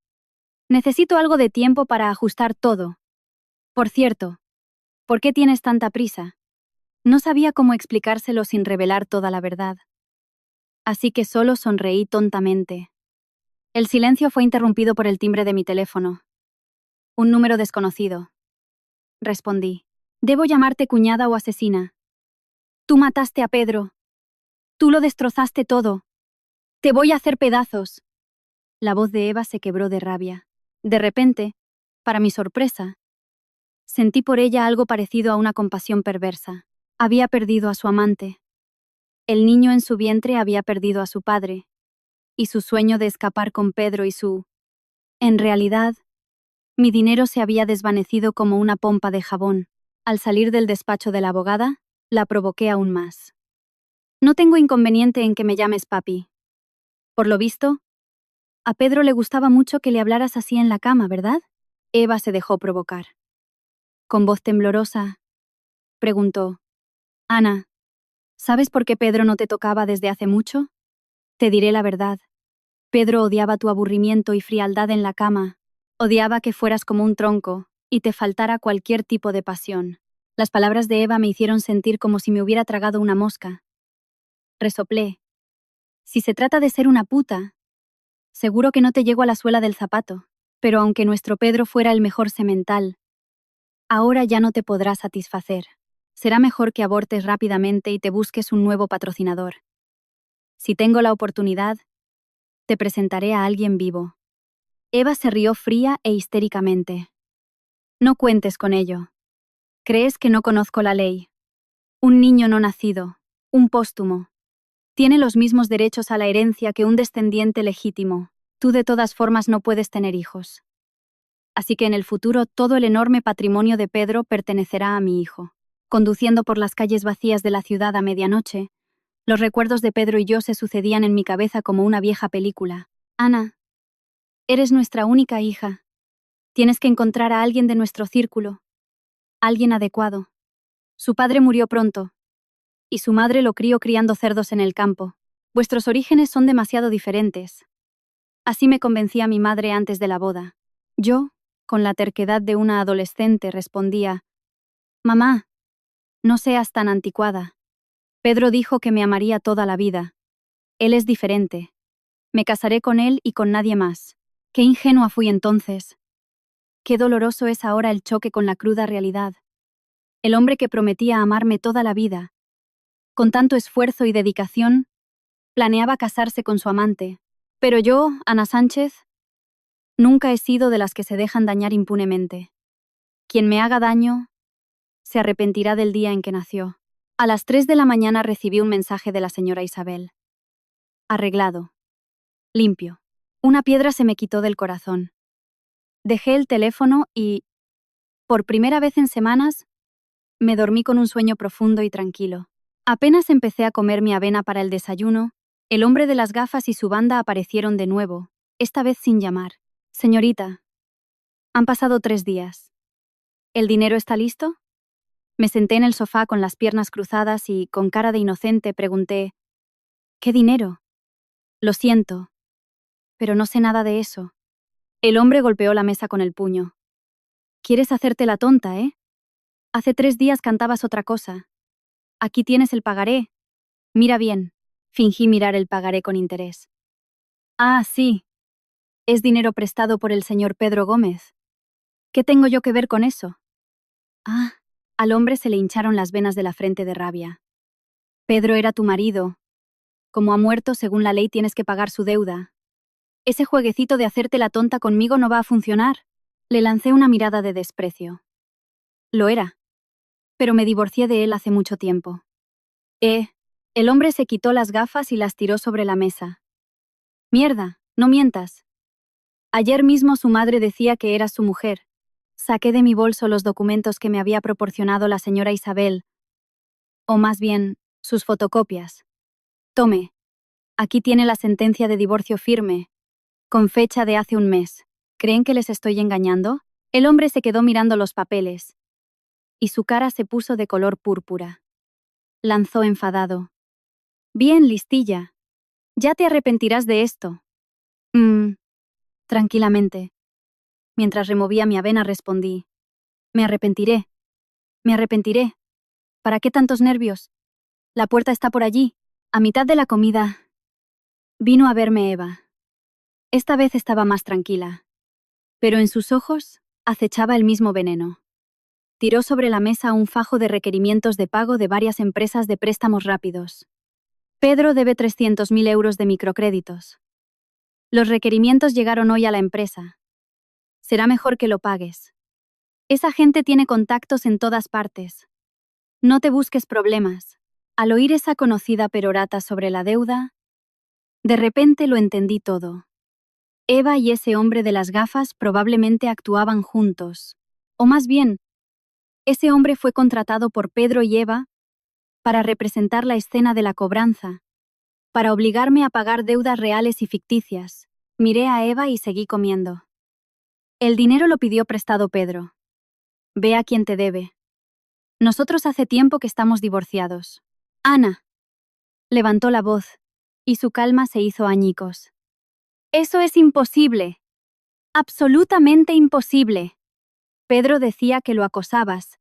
Necesito algo de tiempo para ajustar todo. Por cierto, ¿por qué tienes tanta prisa? No sabía cómo explicárselo sin revelar toda la verdad. Así que solo sonreí tontamente. El silencio fue interrumpido por el timbre de mi teléfono. Un número desconocido. Respondí. Debo llamarte cuñada o asesina. Tú mataste a Pedro. Tú lo destrozaste todo. Te voy a hacer pedazos. La voz de Eva se quebró de rabia. De repente, para mi sorpresa, sentí por ella algo parecido a una compasión perversa. Había perdido a su amante. El niño en su vientre había perdido a su padre. Y su sueño de escapar con Pedro y su... En realidad, mi dinero se había desvanecido como una pompa de jabón. Al salir del despacho de la abogada, la provoqué aún más. No tengo inconveniente en que me llames papi. Por lo visto, a Pedro le gustaba mucho que le hablaras así en la cama, ¿verdad? Eva se dejó provocar. Con voz temblorosa, preguntó. Ana, ¿sabes por qué Pedro no te tocaba desde hace mucho? Te diré la verdad. Pedro odiaba tu aburrimiento y frialdad en la cama. Odiaba que fueras como un tronco y te faltara cualquier tipo de pasión. Las palabras de Eva me hicieron sentir como si me hubiera tragado una mosca. Resoplé. Si se trata de ser una puta, seguro que no te llego a la suela del zapato. Pero aunque nuestro Pedro fuera el mejor semental, ahora ya no te podrá satisfacer. Será mejor que abortes rápidamente y te busques un nuevo patrocinador. Si tengo la oportunidad, te presentaré a alguien vivo. Eva se rió fría e histéricamente. No cuentes con ello. ¿Crees que no conozco la ley? Un niño no nacido, un póstumo, tiene los mismos derechos a la herencia que un descendiente legítimo. Tú de todas formas no puedes tener hijos. Así que en el futuro todo el enorme patrimonio de Pedro pertenecerá a mi hijo. Conduciendo por las calles vacías de la ciudad a medianoche, los recuerdos de Pedro y yo se sucedían en mi cabeza como una vieja película. Ana, eres nuestra única hija. Tienes que encontrar a alguien de nuestro círculo. Alguien adecuado. Su padre murió pronto, y su madre lo crió criando cerdos en el campo. Vuestros orígenes son demasiado diferentes. Así me convencía mi madre antes de la boda. Yo, con la terquedad de una adolescente, respondía: Mamá, no seas tan anticuada. Pedro dijo que me amaría toda la vida. Él es diferente. Me casaré con él y con nadie más. Qué ingenua fui entonces. Qué doloroso es ahora el choque con la cruda realidad. El hombre que prometía amarme toda la vida, con tanto esfuerzo y dedicación, planeaba casarse con su amante. Pero yo, Ana Sánchez, nunca he sido de las que se dejan dañar impunemente. Quien me haga daño, se arrepentirá del día en que nació. A las 3 de la mañana recibí un mensaje de la señora Isabel. Arreglado. Limpio. Una piedra se me quitó del corazón. Dejé el teléfono y, por primera vez en semanas, me dormí con un sueño profundo y tranquilo. Apenas empecé a comer mi avena para el desayuno, el hombre de las gafas y su banda aparecieron de nuevo, esta vez sin llamar. Señorita, han pasado 3 días. ¿El dinero está listo? Me senté en el sofá con las piernas cruzadas y, con cara de inocente, pregunté: ¿Qué dinero? Lo siento, pero no sé nada de eso. El hombre golpeó la mesa con el puño. ¿Quieres hacerte la tonta, eh? Hace 3 días cantabas otra cosa. Aquí tienes el pagaré. Mira bien. Fingí mirar el pagaré con interés. Ah, sí. Es dinero prestado por el señor Pedro Gómez. ¿Qué tengo yo que ver con eso? Ah, al hombre se le hincharon las venas de la frente de rabia. Pedro era tu marido. Como ha muerto, según la ley tienes que pagar su deuda. Ese jueguecito de hacerte la tonta conmigo no va a funcionar. Le lancé una mirada de desprecio. Lo era. Pero me divorcié de él hace mucho tiempo. El hombre se quitó las gafas y las tiró sobre la mesa. Mierda, no mientas. Ayer mismo su madre decía que eras su mujer. Saqué de mi bolso los documentos que me había proporcionado la señora Isabel, o más bien, sus fotocopias. Tome. Aquí tiene la sentencia de divorcio firme, con fecha de hace un mes. ¿Creen que les estoy engañando? El hombre se quedó mirando los papeles, y su cara se puso de color púrpura. Lanzó enfadado. Bien, listilla. Ya te arrepentirás de esto. Tranquilamente. Mientras removía mi avena respondí. Me arrepentiré. Me arrepentiré. ¿Para qué tantos nervios? La puerta está por allí. A mitad de la comida, vino a verme Eva. Esta vez estaba más tranquila. Pero en sus ojos acechaba el mismo veneno. Tiró sobre la mesa un fajo de requerimientos de pago de varias empresas de préstamos rápidos. Pedro debe 300.000 euros de microcréditos. Los requerimientos llegaron hoy a la empresa. Será mejor que lo pagues. Esa gente tiene contactos en todas partes. No te busques problemas. Al oír esa conocida perorata sobre la deuda, de repente lo entendí todo. Eva y ese hombre de las gafas probablemente actuaban juntos. O más bien, ese hombre fue contratado por Pedro y Eva para representar la escena de la cobranza, para obligarme a pagar deudas reales y ficticias. Miré a Eva y seguí comiendo. El dinero lo pidió prestado Pedro. Ve a quien te debe. Nosotros hace tiempo que estamos divorciados. Ana. Levantó la voz, y su calma se hizo añicos. Eso es imposible. Absolutamente imposible. Pedro decía que lo acosabas,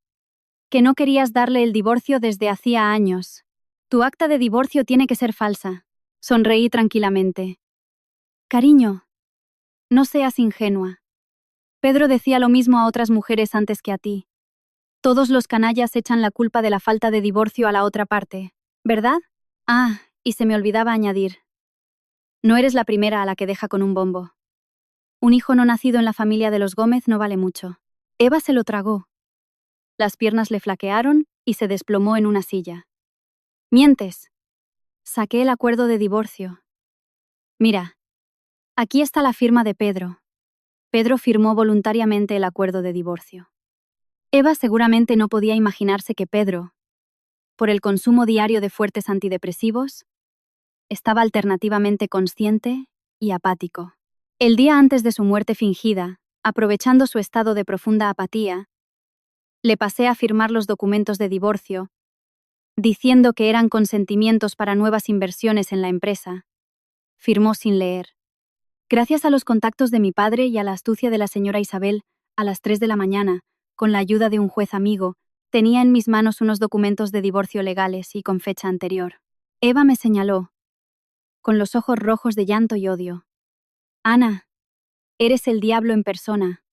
que no querías darle el divorcio desde hacía años. Tu acta de divorcio tiene que ser falsa. Sonreí tranquilamente. Cariño, no seas ingenua. Pedro decía lo mismo a otras mujeres antes que a ti. Todos los canallas echan la culpa de la falta de divorcio a la otra parte, ¿verdad? Ah, y se me olvidaba añadir. No eres la primera a la que deja con un bombo. Un hijo no nacido en la familia de los Gómez no vale mucho. Eva se lo tragó. Las piernas le flaquearon y se desplomó en una silla. Mientes. Saqué el acuerdo de divorcio. Mira, aquí está la firma de Pedro. Pedro firmó voluntariamente el acuerdo de divorcio. Eva seguramente no podía imaginarse que Pedro, por el consumo diario de fuertes antidepresivos, estaba alternativamente consciente y apático. El día antes de su muerte fingida, aprovechando su estado de profunda apatía, le pasé a firmar los documentos de divorcio, diciendo que eran consentimientos para nuevas inversiones en la empresa. Firmó sin leer. Gracias a los contactos de mi padre y a la astucia de la señora Isabel, a las 3 de la mañana, con la ayuda de un juez amigo, tenía en mis manos unos documentos de divorcio legales y con fecha anterior. Eva me señaló, con los ojos rojos de llanto y odio. Ana, eres el diablo en persona.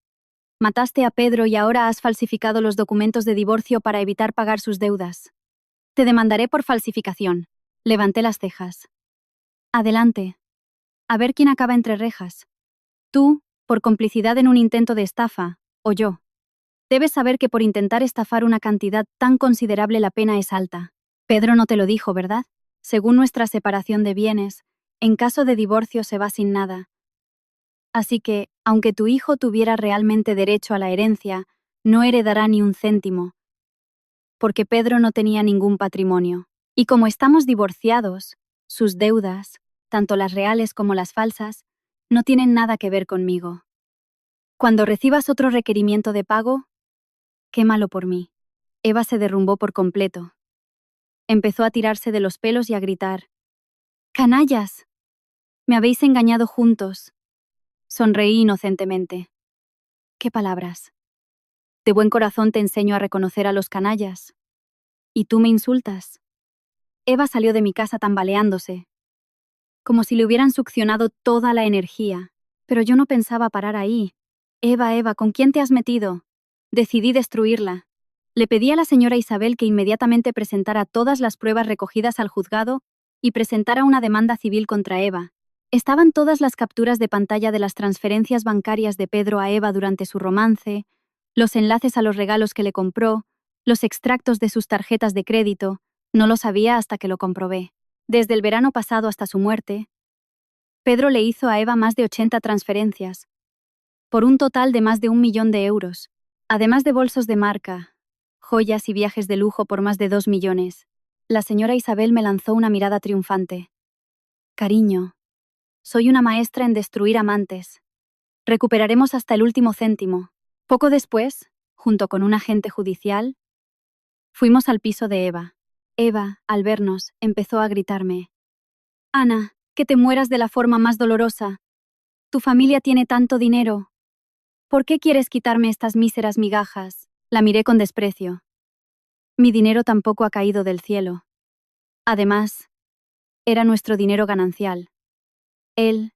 Mataste a Pedro y ahora has falsificado los documentos de divorcio para evitar pagar sus deudas. Te demandaré por falsificación. Levanté las cejas. Adelante. A ver quién acaba entre rejas. Tú, por complicidad en un intento de estafa, o yo. Debes saber que por intentar estafar una cantidad tan considerable la pena es alta. Pedro no te lo dijo, ¿verdad? Según nuestra separación de bienes, en caso de divorcio se va sin nada. Así que, aunque tu hijo tuviera realmente derecho a la herencia, no heredará ni un céntimo, porque Pedro no tenía ningún patrimonio. Y como estamos divorciados, sus deudas, tanto las reales como las falsas, no tienen nada que ver conmigo. Cuando recibas otro requerimiento de pago, quémalo por mí. Eva se derrumbó por completo. Empezó a tirarse de los pelos y a gritar. ¡Canallas! Me habéis engañado juntos. Sonreí inocentemente. ¿Qué palabras? De buen corazón te enseño a reconocer a los canallas. ¿Y tú me insultas? Eva salió de mi casa tambaleándose, como si le hubieran succionado toda la energía. Pero yo no pensaba parar ahí. Eva, ¿con quién te has metido? Decidí destruirla. Le pedí a la señora Isabel que inmediatamente presentara todas las pruebas recogidas al juzgado y presentara una demanda civil contra Eva. Estaban todas las capturas de pantalla de las transferencias bancarias de Pedro a Eva durante su romance, los enlaces a los regalos que le compró, los extractos de sus tarjetas de crédito. No lo sabía hasta que lo comprobé. Desde el verano pasado hasta su muerte, Pedro le hizo a Eva más de 80 transferencias, por un total de más de 1 millón de euros, además de bolsos de marca, joyas y viajes de lujo por más de 2 millones. La señora Isabel me lanzó una mirada triunfante. Cariño, soy una maestra en destruir amantes. Recuperaremos hasta el último céntimo. Poco después, junto con un agente judicial, fuimos al piso de Eva. Eva, al vernos, empezó a gritarme. Ana, que te mueras de la forma más dolorosa. Tu familia tiene tanto dinero. ¿Por qué quieres quitarme estas míseras migajas? La miré con desprecio. Mi dinero tampoco ha caído del cielo. Además, era nuestro dinero ganancial. Él,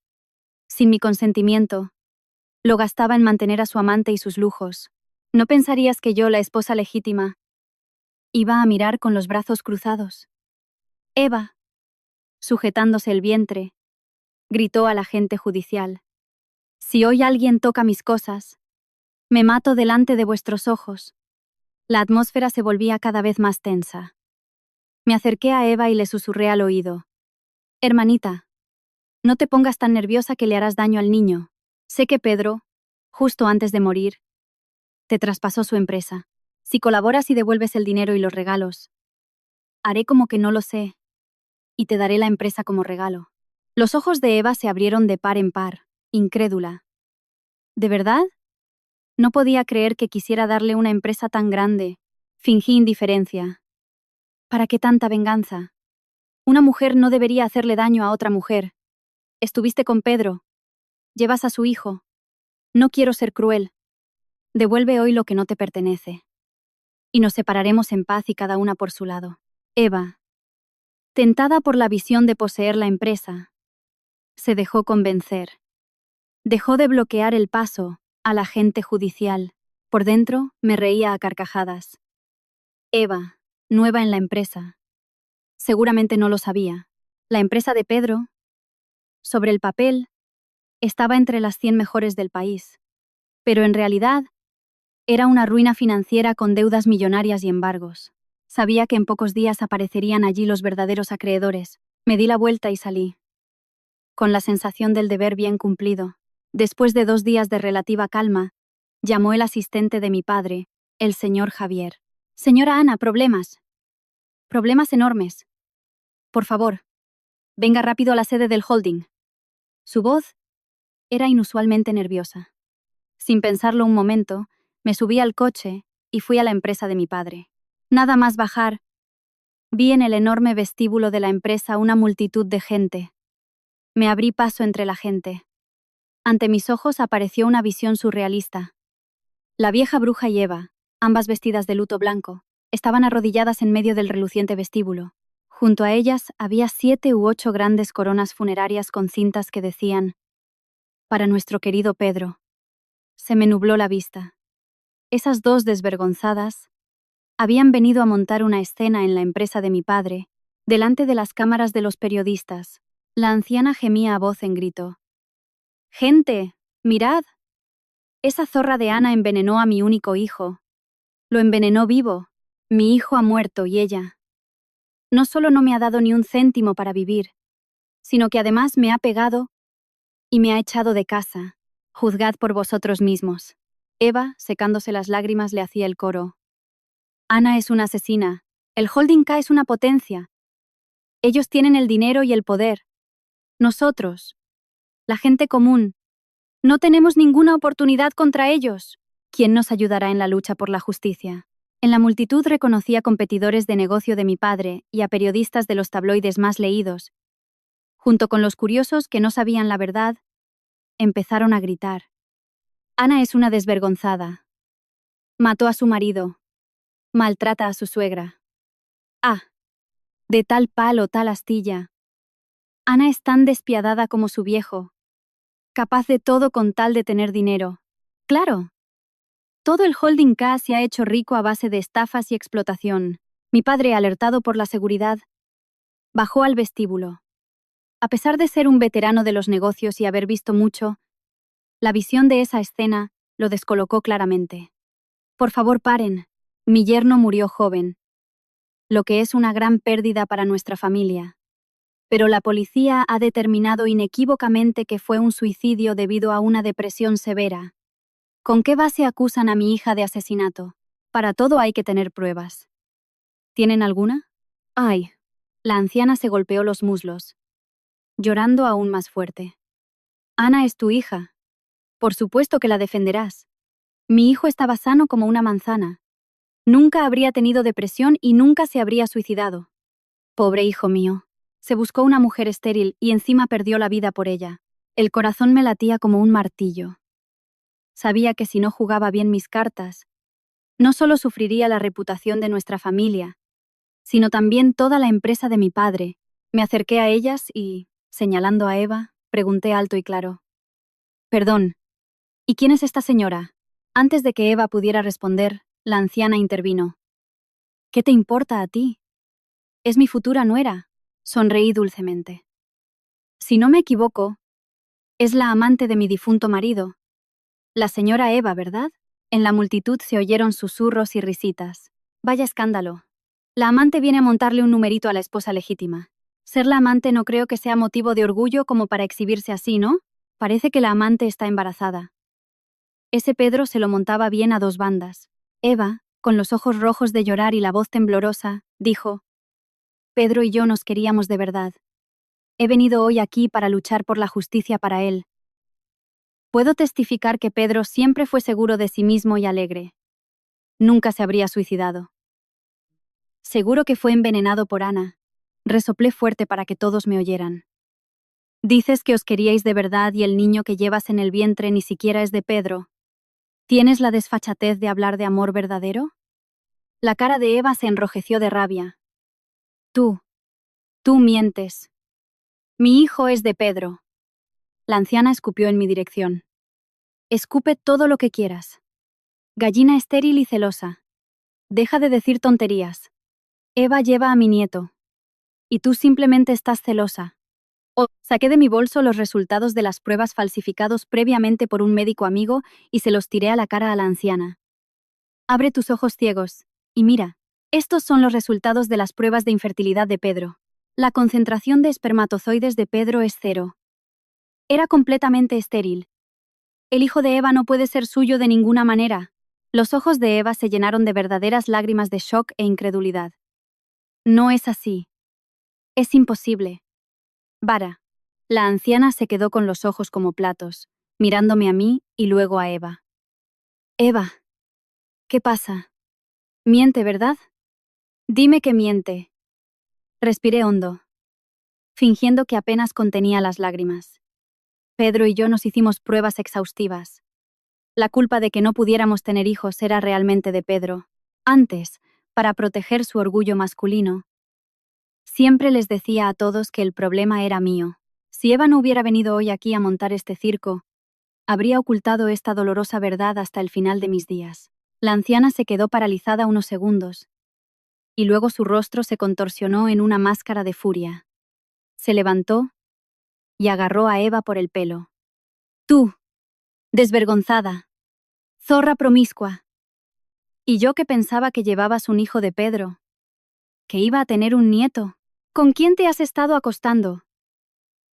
sin mi consentimiento, lo gastaba en mantener a su amante y sus lujos. ¿No pensarías que yo, la esposa legítima, iba a mirar con los brazos cruzados? Eva, sujetándose el vientre, gritó al agente judicial. Si hoy alguien toca mis cosas, me mato delante de vuestros ojos. La atmósfera se volvía cada vez más tensa. Me acerqué a Eva y le susurré al oído. Hermanita, no te pongas tan nerviosa que le harás daño al niño. Sé que Pedro, justo antes de morir, te traspasó su empresa. Si colaboras y devuelves el dinero y los regalos, haré como que no lo sé, y te daré la empresa como regalo. Los ojos de Eva se abrieron de par en par, incrédula. ¿De verdad? No podía creer que quisiera darle una empresa tan grande. Fingí indiferencia. ¿Para qué tanta venganza? Una mujer no debería hacerle daño a otra mujer. Estuviste con Pedro. Llevas a su hijo. No quiero ser cruel. Devuelve hoy lo que no te pertenece. Y nos separaremos en paz y cada una por su lado. Eva, tentada por la visión de poseer la empresa, se dejó convencer. Dejó de bloquear el paso al agente judicial. Por dentro, me reía a carcajadas. Eva, nueva en la empresa. Seguramente no lo sabía. La empresa de Pedro, sobre el papel, estaba entre las 100 mejores del país. Pero en realidad, era una ruina financiera con deudas millonarias y embargos. Sabía que en pocos días aparecerían allí los verdaderos acreedores. Me di la vuelta y salí, con la sensación del deber bien cumplido. Después de 2 días de relativa calma, llamó el asistente de mi padre, el señor Javier. Señora Ana, problemas. Problemas enormes. Por favor, venga rápido a la sede del holding. Su voz era inusualmente nerviosa. Sin pensarlo un momento, me subí al coche y fui a la empresa de mi padre. Nada más bajar, vi en el enorme vestíbulo de la empresa una multitud de gente. Me abrí paso entre la gente. Ante mis ojos apareció una visión surrealista. La vieja bruja y Eva, ambas vestidas de luto blanco, estaban arrodilladas en medio del reluciente vestíbulo. Junto a ellas había 7 u 8 grandes coronas funerarias con cintas que decían: «Para nuestro querido Pedro». Se me nubló la vista. Esas 2 desvergonzadas habían venido a montar una escena en la empresa de mi padre, delante de las cámaras de los periodistas. La anciana gemía a voz en grito. «Gente, mirad. Esa zorra de Ana envenenó a mi único hijo. Lo envenenó vivo. Mi hijo ha muerto y ella no solo no me ha dado ni un céntimo para vivir, sino que además me ha pegado y me ha echado de casa. Juzgad por vosotros mismos». Eva, secándose las lágrimas, le hacía el coro. «Ana es una asesina. El Holding K es una potencia. Ellos tienen el dinero y el poder. Nosotros, la gente común, no tenemos ninguna oportunidad contra ellos. ¿Quién nos ayudará en la lucha por la justicia?» En la multitud reconocí a competidores de negocio de mi padre y a periodistas de los tabloides más leídos. Junto con los curiosos que no sabían la verdad, empezaron a gritar. «Ana es una desvergonzada. Mató a su marido. Maltrata a su suegra. Ah, de tal palo, tal astilla. Ana es tan despiadada como su viejo. Capaz de todo con tal de tener dinero. Claro. Todo el Holding K se ha hecho rico a base de estafas y explotación. Mi padre, alertado por la seguridad, Bajó al vestíbulo. A pesar de ser un veterano de los negocios y haber visto mucho, la visión de esa escena lo descolocó claramente. Por favor, paren. Mi yerno murió joven, lo que es una gran pérdida para nuestra familia. Pero la policía ha determinado inequívocamente que fue un suicidio debido a una depresión severa. ¿Con qué base acusan a mi hija de asesinato? Para todo hay que tener pruebas. ¿Tienen alguna? Ay. La anciana se golpeó los muslos, llorando aún más fuerte. Ana es tu hija. Por supuesto que la defenderás. Mi hijo estaba sano como una manzana. Nunca habría tenido depresión y nunca se habría suicidado. Pobre hijo mío. Se buscó una mujer estéril y encima perdió la vida por ella. El corazón me latía como un martillo. Sabía que si no jugaba bien mis cartas, no solo sufriría la reputación de nuestra familia, sino también toda la empresa de mi padre. Me acerqué a ellas y, señalando a Eva, pregunté alto y claro: Perdón, ¿y quién es esta señora? Antes de que Eva pudiera responder, la anciana intervino. ¿Qué te importa a ti? Es mi futura nuera. Sonreí dulcemente. Si no me equivoco, es la amante de mi difunto marido. La señora Eva, ¿verdad? En la multitud se oyeron susurros y risitas. Vaya escándalo. La amante viene a montarle un numerito a la esposa legítima. Ser la amante no creo que sea motivo de orgullo como para exhibirse así, ¿no? Parece que la amante está embarazada. Ese Pedro se lo montaba bien a dos bandas. Eva, con los ojos rojos de llorar y la voz temblorosa, dijo: Pedro y yo nos queríamos de verdad. He venido hoy aquí para luchar por la justicia para él. Puedo testificar que Pedro siempre fue seguro de sí mismo y alegre. Nunca se habría suicidado. Seguro que fue envenenado por Ana. Resoplé fuerte para que todos me oyeran. Dices que os queríais de verdad y el niño que llevas en el vientre ni siquiera es de Pedro. ¿Tienes la desfachatez de hablar de amor verdadero? La cara de Eva se enrojeció de rabia. Tú mientes. Mi hijo es de Pedro. La anciana escupió en mi dirección. Escupe todo lo que quieras. Gallina estéril y celosa. Deja de decir tonterías. Eva lleva a mi nieto. Y tú simplemente estás celosa. Saqué de mi bolso los resultados de las pruebas falsificados previamente por un médico amigo y se los tiré a la cara a la anciana. Abre tus ojos ciegos, y mira, estos son los resultados de las pruebas de infertilidad de Pedro. La concentración de espermatozoides de Pedro es 0. Era completamente estéril. El hijo de Eva no puede ser suyo de ninguna manera. Los ojos de Eva se llenaron de verdaderas lágrimas de shock e incredulidad. No es así. Es imposible. Vara. La anciana se quedó con los ojos como platos, mirándome a mí y luego a Eva. Eva, ¿qué pasa? Miente, ¿verdad? Dime que miente. Respiré hondo, fingiendo que apenas contenía las lágrimas. Pedro y yo nos hicimos pruebas exhaustivas. La culpa de que no pudiéramos tener hijos era realmente de Pedro. Antes, para proteger su orgullo masculino, siempre les decía a todos que el problema era mío. Si Eva no hubiera venido hoy aquí a montar este circo, habría ocultado esta dolorosa verdad hasta el final de mis días. La anciana se quedó paralizada unos segundos, y luego su rostro se contorsionó en una máscara de furia. Se levantó y agarró a Eva por el pelo. Tú, desvergonzada, zorra promiscua. Y yo que pensaba que llevabas un hijo de Pedro, que iba a tener un nieto. ¿Con quién te has estado acostando?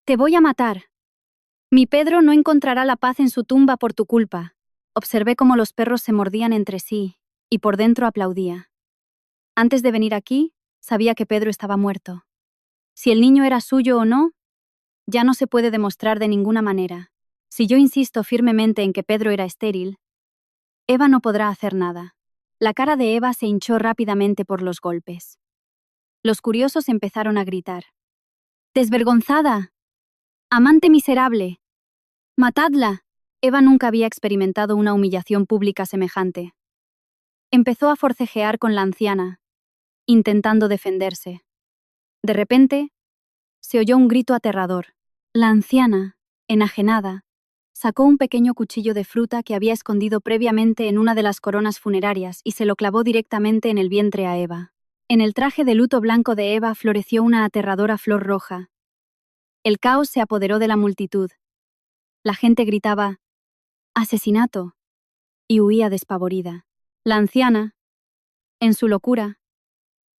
Te voy a matar. Mi Pedro no encontrará la paz en su tumba por tu culpa. Observé cómo los perros se mordían entre sí, y por dentro aplaudía. Antes de venir aquí, sabía que Pedro estaba muerto. Si el niño era suyo o no, ya no se puede demostrar de ninguna manera. Si yo insisto firmemente en que Pedro era estéril, Eva no podrá hacer nada. La cara de Eva se hinchó rápidamente por los golpes. Los curiosos empezaron a gritar. ¡Desvergonzada! ¡Amante miserable! ¡Matadla! Eva nunca había experimentado una humillación pública semejante. Empezó a forcejear con la anciana, intentando defenderse. De repente, se oyó un grito aterrador. La anciana, enajenada, sacó un pequeño cuchillo de fruta que había escondido previamente en una de las coronas funerarias y se lo clavó directamente en el vientre a Eva. En el traje de luto blanco de Eva floreció una aterradora flor roja. El caos se apoderó de la multitud. La gente gritaba «¡Asesinato!» y huía despavorida. La anciana, en su locura,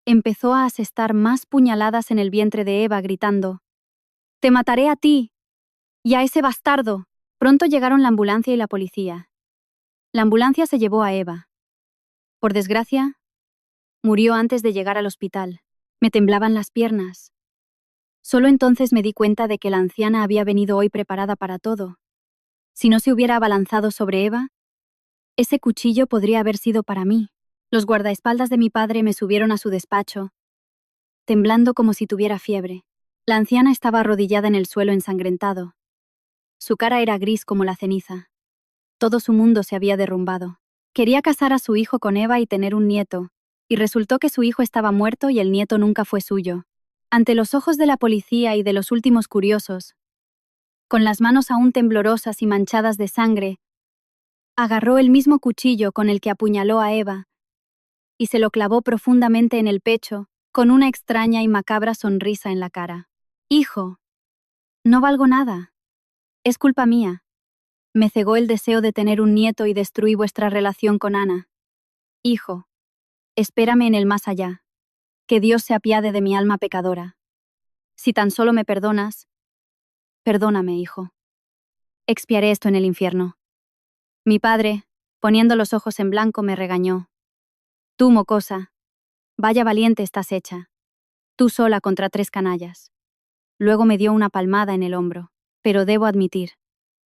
empezó a asestar más puñaladas en el vientre de Eva gritando «¡Te mataré a ti! ¡Y a ese bastardo!». Pronto llegaron la ambulancia y la policía. La ambulancia se llevó a Eva. Por desgracia, murió antes de llegar al hospital. Me temblaban las piernas. Solo entonces me di cuenta de que la anciana había venido hoy preparada para todo. Si no se hubiera abalanzado sobre Eva, ese cuchillo podría haber sido para mí. Los guardaespaldas de mi padre me subieron a su despacho, temblando como si tuviera fiebre. La anciana estaba arrodillada en el suelo ensangrentado. Su cara era gris como la ceniza. Todo su mundo se había derrumbado. Quería casar a su hijo con Eva y tener un nieto, y resultó que su hijo estaba muerto y el nieto nunca fue suyo. Ante los ojos de la policía y de los últimos curiosos, con las manos aún temblorosas y manchadas de sangre, agarró el mismo cuchillo con el que apuñaló a Eva y se lo clavó profundamente en el pecho, con una extraña y macabra sonrisa en la cara. «Hijo, no valgo nada. Es culpa mía. Me cegó el deseo de tener un nieto y destruí vuestra relación con Ana. Hijo, espérame en el más allá. Que Dios se apiade de mi alma pecadora. Si tan solo me perdonas, perdóname, hijo. Expiaré esto en el infierno». Mi padre, poniendo los ojos en blanco, me regañó. «Tú, mocosa, vaya valiente estás hecha. Tú sola contra 3 canallas». Luego me dio una palmada en el hombro. «Pero debo admitir,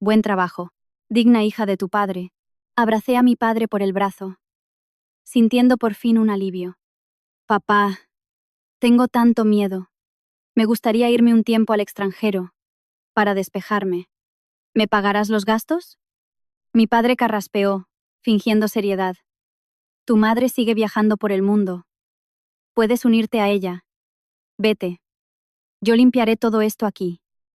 buen trabajo, digna hija de tu padre». Abracé a mi padre por el brazo, sintiendo por fin un alivio. «Papá, tengo tanto miedo. Me gustaría irme un tiempo al extranjero, para despejarme. ¿Me pagarás los gastos?». Mi padre carraspeó, fingiendo seriedad. «Tu madre sigue viajando por el mundo. Puedes unirte a ella. Vete. Yo limpiaré todo esto aquí».